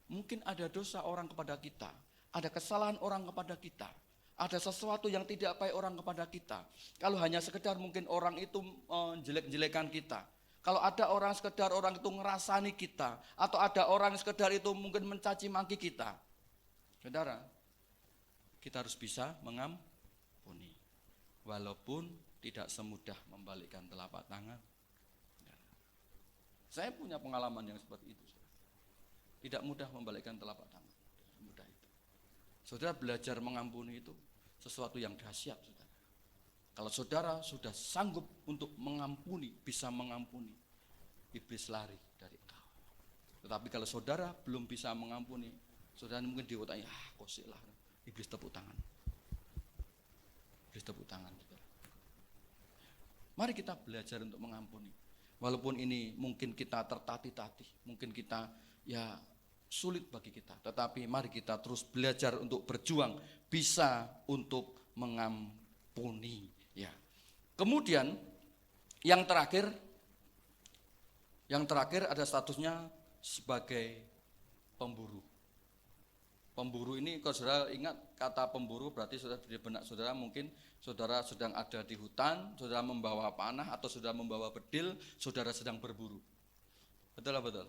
mungkin ada dosa orang kepada kita, ada kesalahan orang kepada kita, ada sesuatu yang tidak baik orang kepada kita. Kalau hanya sekedar mungkin orang itu jelek-jelekan kita, kalau ada orang sekedar orang itu ngerasani kita, atau ada orang sekedar itu mungkin mencaci maki kita, saudara, kita harus bisa mengampuni, walaupun tidak semudah membalikkan telapak tangan. Saya punya pengalaman yang seperti itu. Tidak mudah membalikkan telapak tangan. Tidak mudah itu. Saudara belajar mengampuni itu sesuatu yang dahsyat, saudara. Kalau saudara sudah sanggup untuk mengampuni, bisa mengampuni, iblis lari dari engkau. Tetapi kalau saudara belum bisa mengampuni, saudara mungkin diutanya, kosik lah, iblis tepuk tangan. Iblis tepuk tangan, saudara. Mari kita belajar untuk mengampuni. Walaupun ini mungkin kita tertatih-tatih, mungkin kita ya sulit bagi kita, tetapi mari kita terus belajar untuk berjuang, bisa untuk mengampuni. Ya. Kemudian yang terakhir ada statusnya sebagai pemburu. Pemburu ini kalau saudara ingat kata pemburu berarti saudara di benak saudara mungkin saudara sedang ada di hutan, saudara membawa panah atau saudara membawa bedil, saudara sedang berburu. Betul?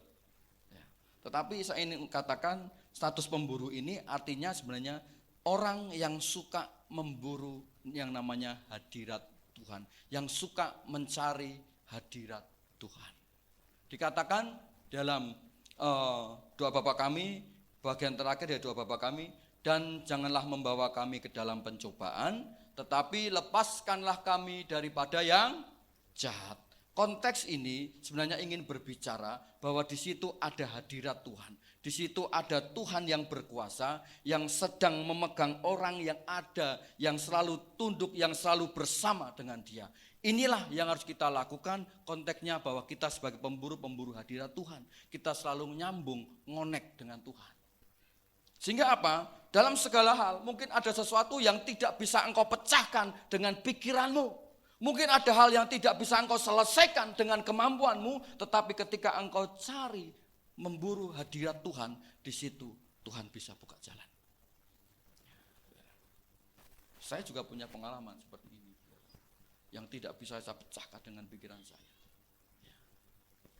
Ya. Tetapi saya ingin katakan status pemburu ini artinya sebenarnya orang yang suka memburu yang namanya hadirat Tuhan, yang suka mencari hadirat Tuhan. Dikatakan dalam doa Bapa kami, bagian terakhir dari doa Bapa kami, dan janganlah membawa kami ke dalam pencobaan, tetapi lepaskanlah kami daripada yang jahat. Konteks ini sebenarnya ingin berbicara bahwa di situ ada hadirat Tuhan. Di situ ada Tuhan yang berkuasa, yang sedang memegang orang yang ada, yang selalu tunduk, yang selalu bersama dengan dia. Inilah yang harus kita lakukan, konteksnya bahwa kita sebagai pemburu hadirat Tuhan. Kita selalu nyambung, ngonek dengan Tuhan. Sehingga apa? Dalam segala hal mungkin ada sesuatu yang tidak bisa engkau pecahkan dengan pikiranmu. Mungkin ada hal yang tidak bisa engkau selesaikan dengan kemampuanmu, tetapi ketika engkau cari memburu hadirat Tuhan, di situ Tuhan bisa buka jalan. Saya juga punya pengalaman seperti ini, yang tidak bisa saya pecahkan dengan pikiran saya.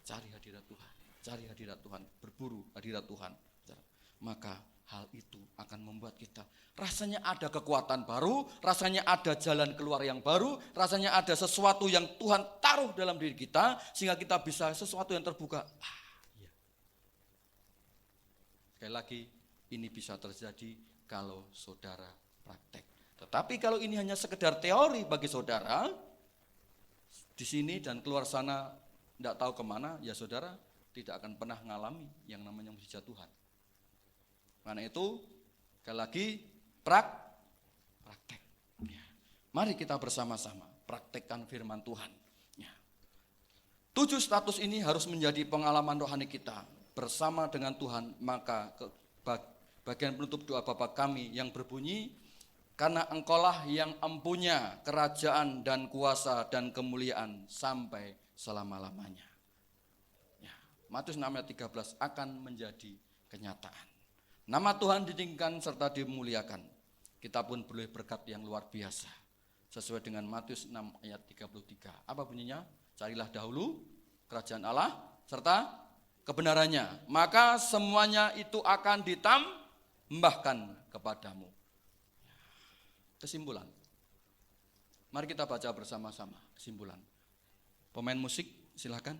Cari hadirat Tuhan, berburu hadirat Tuhan. Maka hal itu akan membuat kita rasanya ada kekuatan baru, rasanya ada jalan keluar yang baru, rasanya ada sesuatu yang Tuhan taruh dalam diri kita sehingga kita bisa sesuatu yang terbuka. Iya. Sekali lagi, ini bisa terjadi kalau saudara praktek. Tetapi kalau ini hanya sekedar teori bagi saudara, di sini dan keluar sana tidak tahu kemana, ya saudara tidak akan pernah mengalami yang namanya mujizat Tuhan. Karena itu, sekali lagi, praktek. Ya. Mari kita bersama-sama praktekkan firman Tuhan. Ya. 7 status ini harus menjadi pengalaman rohani kita bersama dengan Tuhan. Maka bagian penutup doa Bapa kami yang berbunyi, karena engkaulah yang empunya kerajaan dan kuasa dan kemuliaan sampai selama-lamanya. Ya. Matius 6 ayat 13 akan menjadi kenyataan. Nama Tuhan ditinggikan serta dimuliakan. Kita pun boleh berkat yang luar biasa. Sesuai dengan Matius 6 ayat 33. Apa bunyinya? Carilah dahulu kerajaan Allah serta kebenarannya. Maka semuanya itu akan ditambahkan kepadamu. Kesimpulan. Mari kita baca bersama-sama kesimpulan. Pemain musik silakan.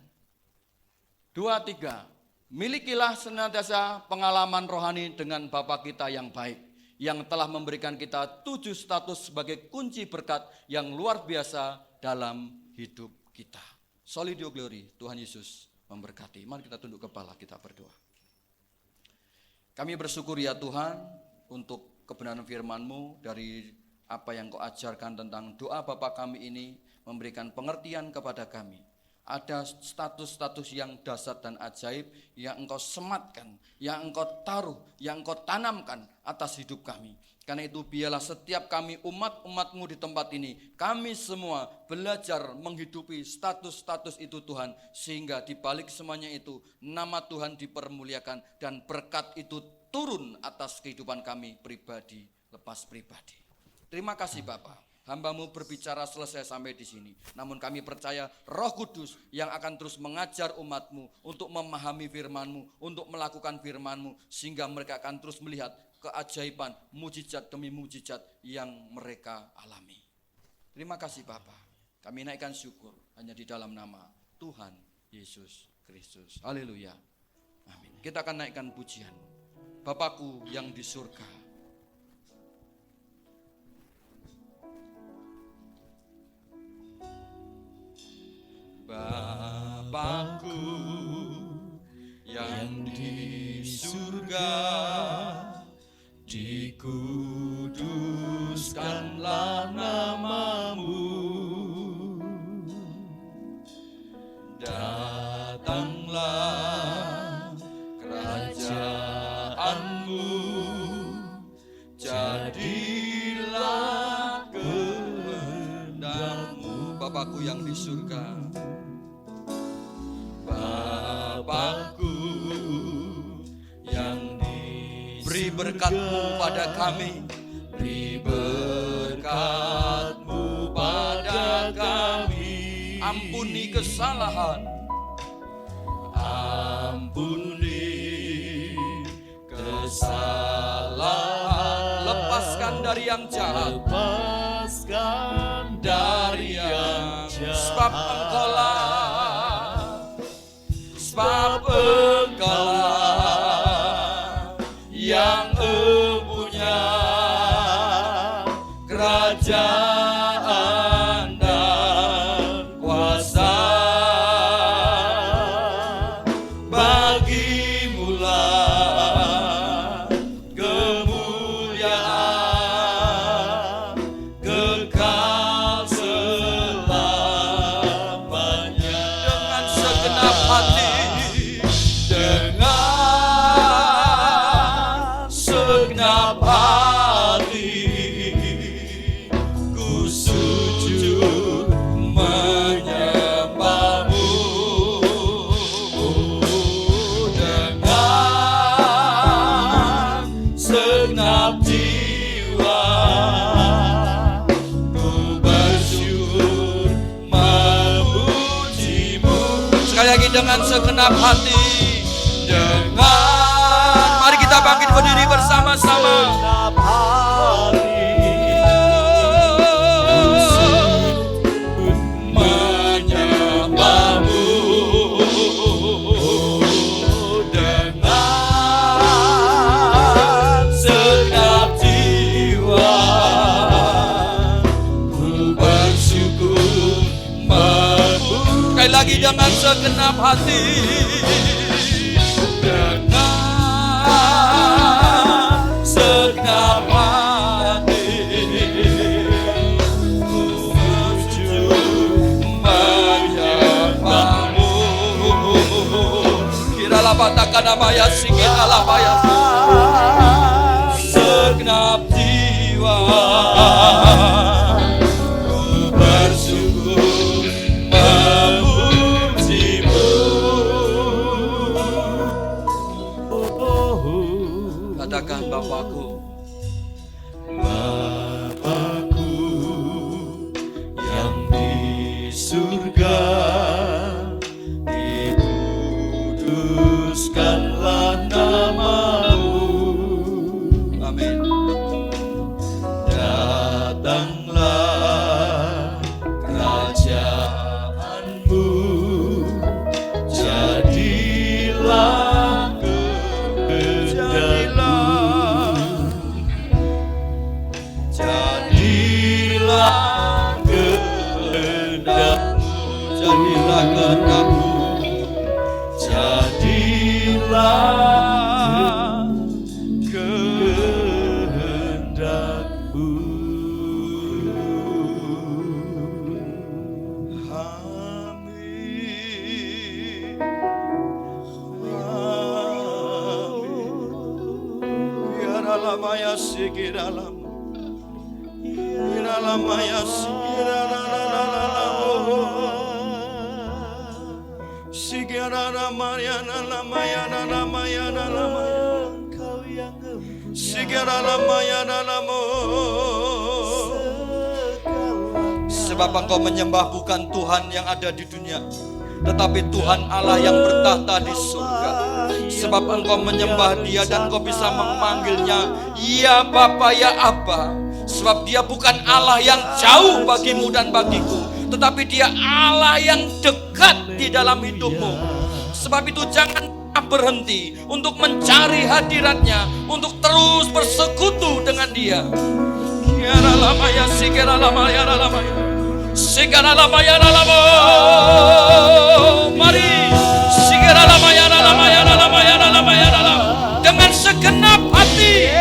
2, 3. Milikilah senantiasa pengalaman rohani dengan Bapa kita yang baik, yang telah memberikan kita 7 status sebagai kunci berkat yang luar biasa dalam hidup kita. Soli Deo Glory, Tuhan Yesus memberkati. Mari kita tunduk kepala, kita berdoa. Kami bersyukur ya Tuhan untuk kebenaran firman-Mu, dari apa yang Kau ajarkan tentang doa Bapa kami ini, memberikan pengertian kepada kami Ada status-status yang dahsyat dan ajaib yang Engkau sematkan, yang Engkau taruh, yang Engkau tanamkan atas hidup kami. Karena itu biarlah setiap kami umat-umat-Mu di tempat ini, kami semua belajar menghidupi status-status itu Tuhan. Sehingga di balik semuanya itu nama Tuhan dipermuliakan dan berkat itu turun atas kehidupan kami pribadi lepas pribadi. Terima kasih Bapak. Hamba-Mu berbicara selesai sampai di sini. Namun kami percaya Roh Kudus yang akan terus mengajar umat-Mu untuk memahami firman-Mu, untuk melakukan firman-Mu, sehingga mereka akan terus melihat keajaiban, mujizat demi mujizat yang mereka alami. Terima kasih Bapa. Kami naikkan syukur hanya di dalam nama Tuhan Yesus Kristus. Haleluya. Amin. Kita akan naikkan pujian. Bapakku yang di surga. Bapakku yang di surga, dikuduskanlah nama-Mu, datanglah kerajaan-Mu, jadilah kehendak-Mu. Bapakku yang di surga, Bapakku yang beri berkat-Mu pada kami, beri berkat-Mu pada kami. Ampuni kesalahan, ampuni kesalahan, lepaskan dari yang jahat, lepaskan dari yang jahat. Sebab Engkaulah yang empunya kerajaan dan kuasa, bagimulah kemuliaan kekal selamanya. Dengan segenap hati, dengan segenap hati, ku sujud menyembah-Mu. Dengan segenap jiwa, ku bersyukur memuji-Mu. Sekali lagi dengan segenap hati. Mari kita bangkit berdiri bersama-sama. Menyembah-Mu dengan segenap jiwa, ku bersyukur memuji. Sekali lagi dengan segenap hati. Segenap hati, ku sujud menyembah-Mu. Kiralah batakan abaya, singiralah abaya. Segenap jiwa, ku bersyukur memuji-Mu. Katakan Bapakku, Bapakku yang di surga, dikuduskanlah nama-Mu. Amin. Datanglah kerajaan-Mu, jadilah kehendak-Mu, jadilah kehendak-Mu. Amin. Sikiralam. Iralamaya sikiralalalalalamo. Sikiralamaya nalamaya nalamaya nalamaya. Sikiralamaya nalamo. Sebab engkau menyembah bukan Tuhan yang ada di dunia, tetapi Tuhan Allah yang bertahta di surga. Sebab engkau menyembah Dia dan engkau bisa memanggilnya ya Bapa, ya Abba. Sebab Dia bukan Allah yang jauh bagimu dan bagiku, tetapi Dia Allah yang dekat di dalam hidupmu. Sebab itu jangan pernah berhenti untuk mencari hadirat-Nya, untuk terus bersekutu dengan Dia. Kiralamaya sikiralamaya ralamaya. Sikiralamaya ralamaya. Mari sikiralamaya ralamaya ralamaya ralamaya ralamaya. Dengan segenap hati,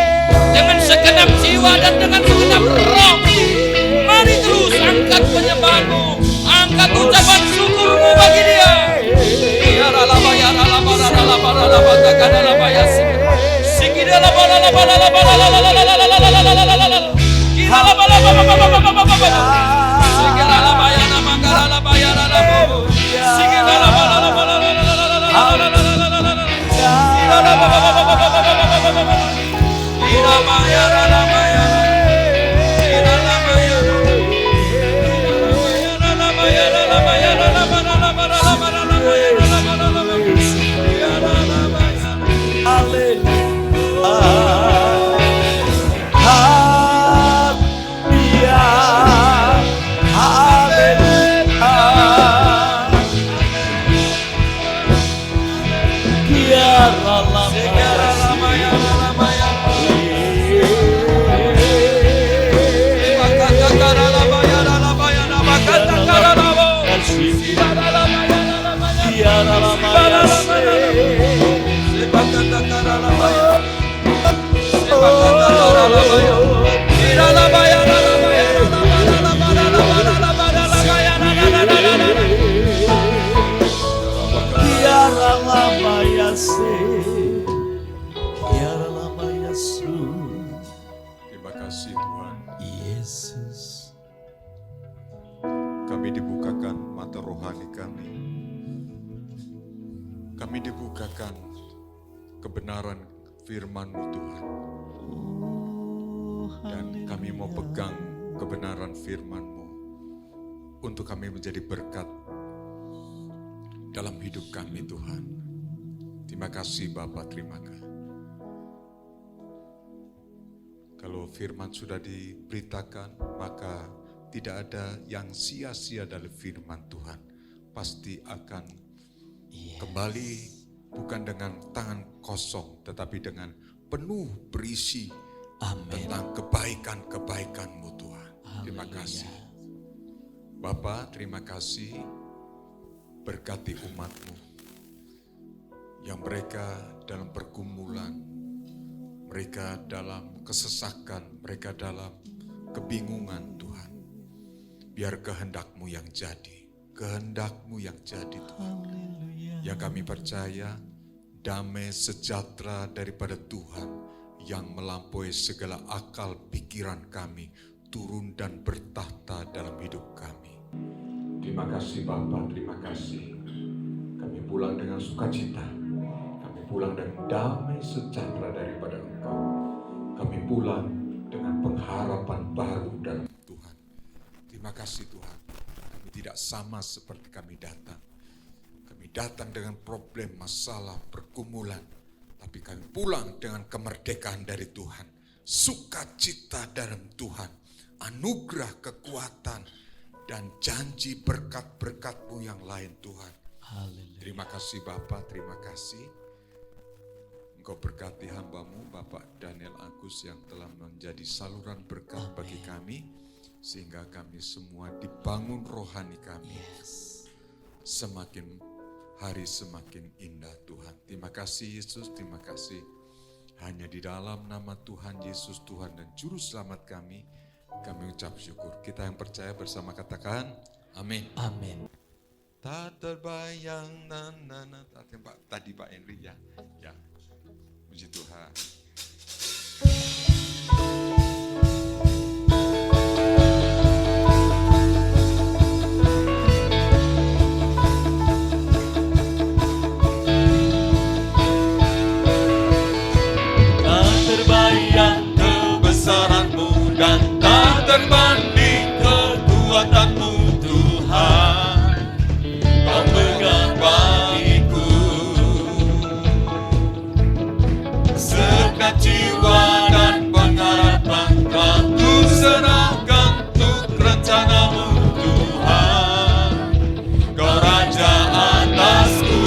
dengan segenap jiwa dan dengan segenap roh, mari terus angkat penyembahanmu, angkat ucapan syukurmu bagi Dia. Ya ralamaya ralamaya ralamaya ralamaya ralamaya sikiralamaya ralamaya. Terima kasih Tuhan. Yesus. Kami dibukakan mata rohani kami. Kami dibukakan kebenaran firman-Mu Tuhan. Dan kami mau pegang kebenaran firman-Mu untuk kami menjadi berkat dalam hidup kami Tuhan. Terima kasih Bapa, terima kasih. Kalau firman sudah diberitakan, maka tidak ada yang sia-sia dari firman Tuhan. Pasti akan kembali bukan dengan tangan kosong, tetapi dengan penuh berisi tentang kebaikan-kebaikan-Mu Tuhan. Terima kasih. Bapa, terima kasih. Berkati umat-Mu yang mereka dalam pergumulan, mereka dalam kesesakan, mereka dalam kebingungan Tuhan. Biar kehendak-Mu yang jadi, kehendak-Mu yang jadi Tuhan. Yang kami percaya damai sejahtera daripada Tuhan yang melampaui segala akal pikiran kami turun dan bertahta dalam hidup kami. Terima kasih Bapa, terima kasih. Kami pulang dengan sukacita. Kami pulang dengan damai sejahtera daripada Engkau. Kami pulang dengan pengharapan baru dalam Tuhan. Terima kasih Tuhan. Kami tidak sama seperti kami datang. Kami datang dengan problem, masalah, pergumulan. Tapi kami pulang dengan kemerdekaan dari Tuhan. Sukacita dalam Tuhan. Anugerah, kekuatan, dan janji berkat-berkat-Mu yang lain Tuhan. Haleluya. Terima kasih Bapa, terima kasih. Engkau berkati hamba-Mu Bapak Daniel Agus yang telah menjadi saluran berkat bagi kami. Sehingga kami semua dibangun rohani kami. Semakin hari semakin indah Tuhan. Terima kasih Yesus, terima kasih. Hanya di dalam nama Tuhan Yesus Tuhan dan Juru Selamat kami ucap syukur. Kita yang percaya bersama katakan amin. Amin. Tak terbayang tadi Pak Henry ya. Puji Tuhan. dan tak terbanding kekuatanmu Tuhan. Kau pegang bagiku segenap jiwa dan pengharapan, kau ku serahkan untuk rencanamu Tuhan. Kau Raja atasku.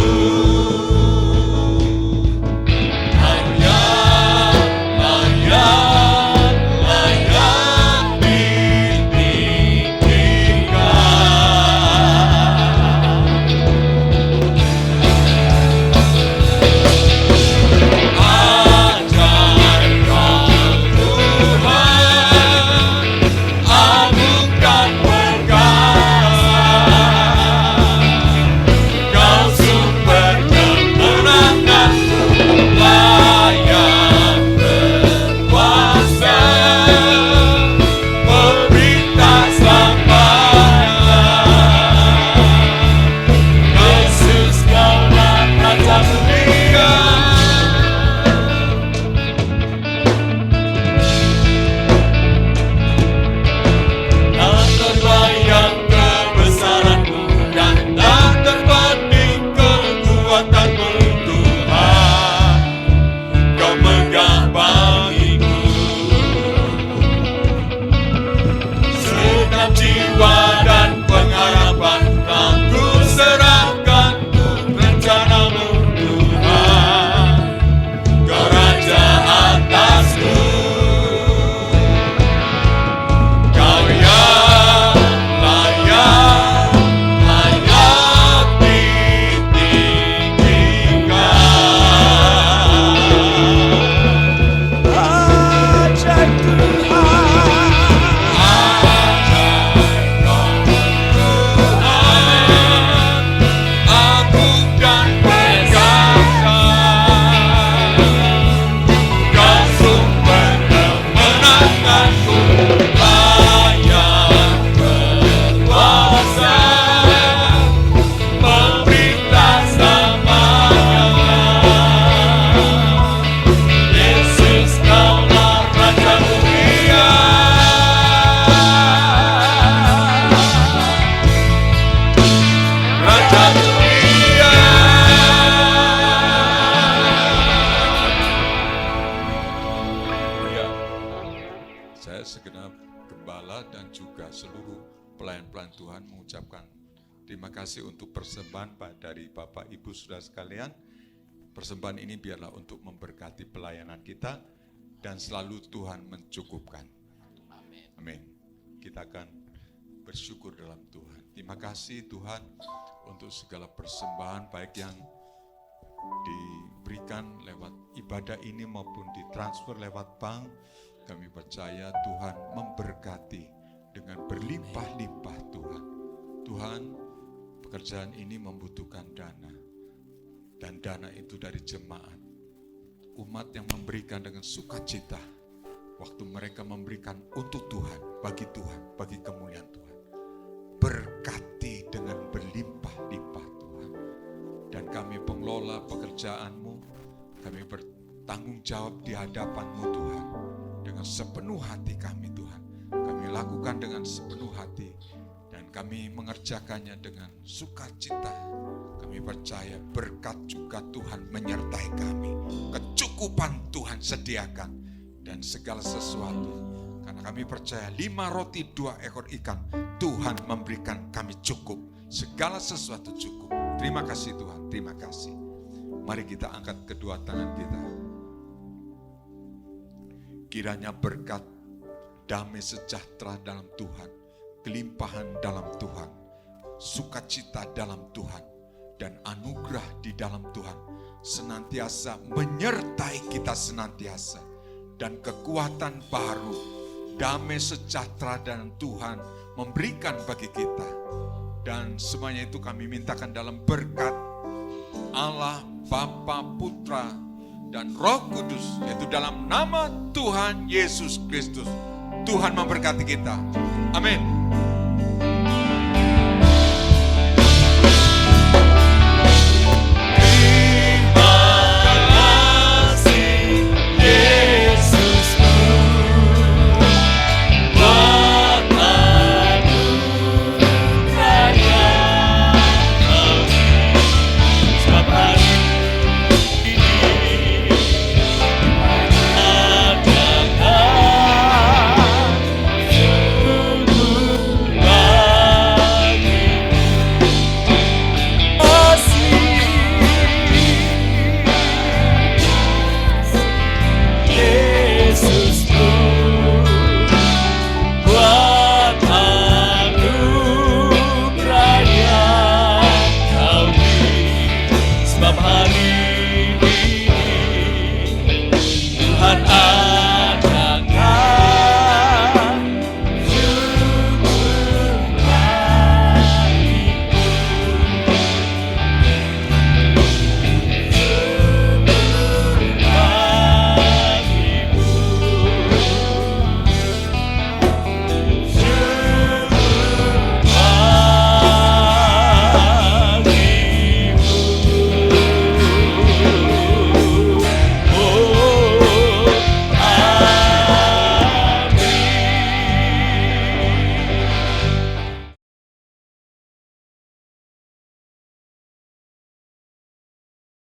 Segenap gembala dan juga seluruh pelayan-pelayan Tuhan mengucapkan terima kasih untuk persembahan dari Bapak Ibu Saudara sekalian. Persembahan ini biarlah untuk memberkati pelayanan kita dan selalu Tuhan mencukupkan. Amin. Kita akan bersyukur dalam Tuhan. Terima kasih Tuhan untuk segala persembahan baik yang diberikan lewat ibadah ini maupun ditransfer lewat bank. Kami percaya Tuhan memberkati dengan berlimpah-limpah Tuhan. Tuhan, pekerjaan ini membutuhkan dana. Dan dana itu dari jemaat. Umat yang memberikan dengan sukacita. Waktu mereka memberikan untuk Tuhan, bagi kemuliaan Tuhan. Berkati dengan berlimpah-limpah Tuhan. Dan kami pengelola pekerjaan-Mu, kami bertanggung jawab di hadapan-Mu Tuhan. Dengan sepenuh hati kami Tuhan, kami lakukan dengan sepenuh hati dan kami mengerjakannya dengan sukacita. Kami percaya berkat juga Tuhan menyertai kami, kecukupan Tuhan sediakan dan segala sesuatu. Karena kami percaya 5 roti 2 ekor ikan, Tuhan memberikan kami cukup, segala sesuatu cukup. Terima kasih Tuhan, terima kasih. Mari kita angkat kedua tangan kita. Kiranya berkat, damai sejahtera dalam Tuhan, kelimpahan dalam Tuhan, sukacita dalam Tuhan, dan anugerah di dalam Tuhan senantiasa menyertai kita senantiasa. Dan kekuatan baru, damai sejahtera dan Tuhan memberikan bagi kita. Dan semuanya itu kami mintakan dalam berkat Allah, Bapa, Putra, dan Roh Kudus, yaitu dalam nama Tuhan Yesus Kristus. Tuhan memberkati kita. Amin.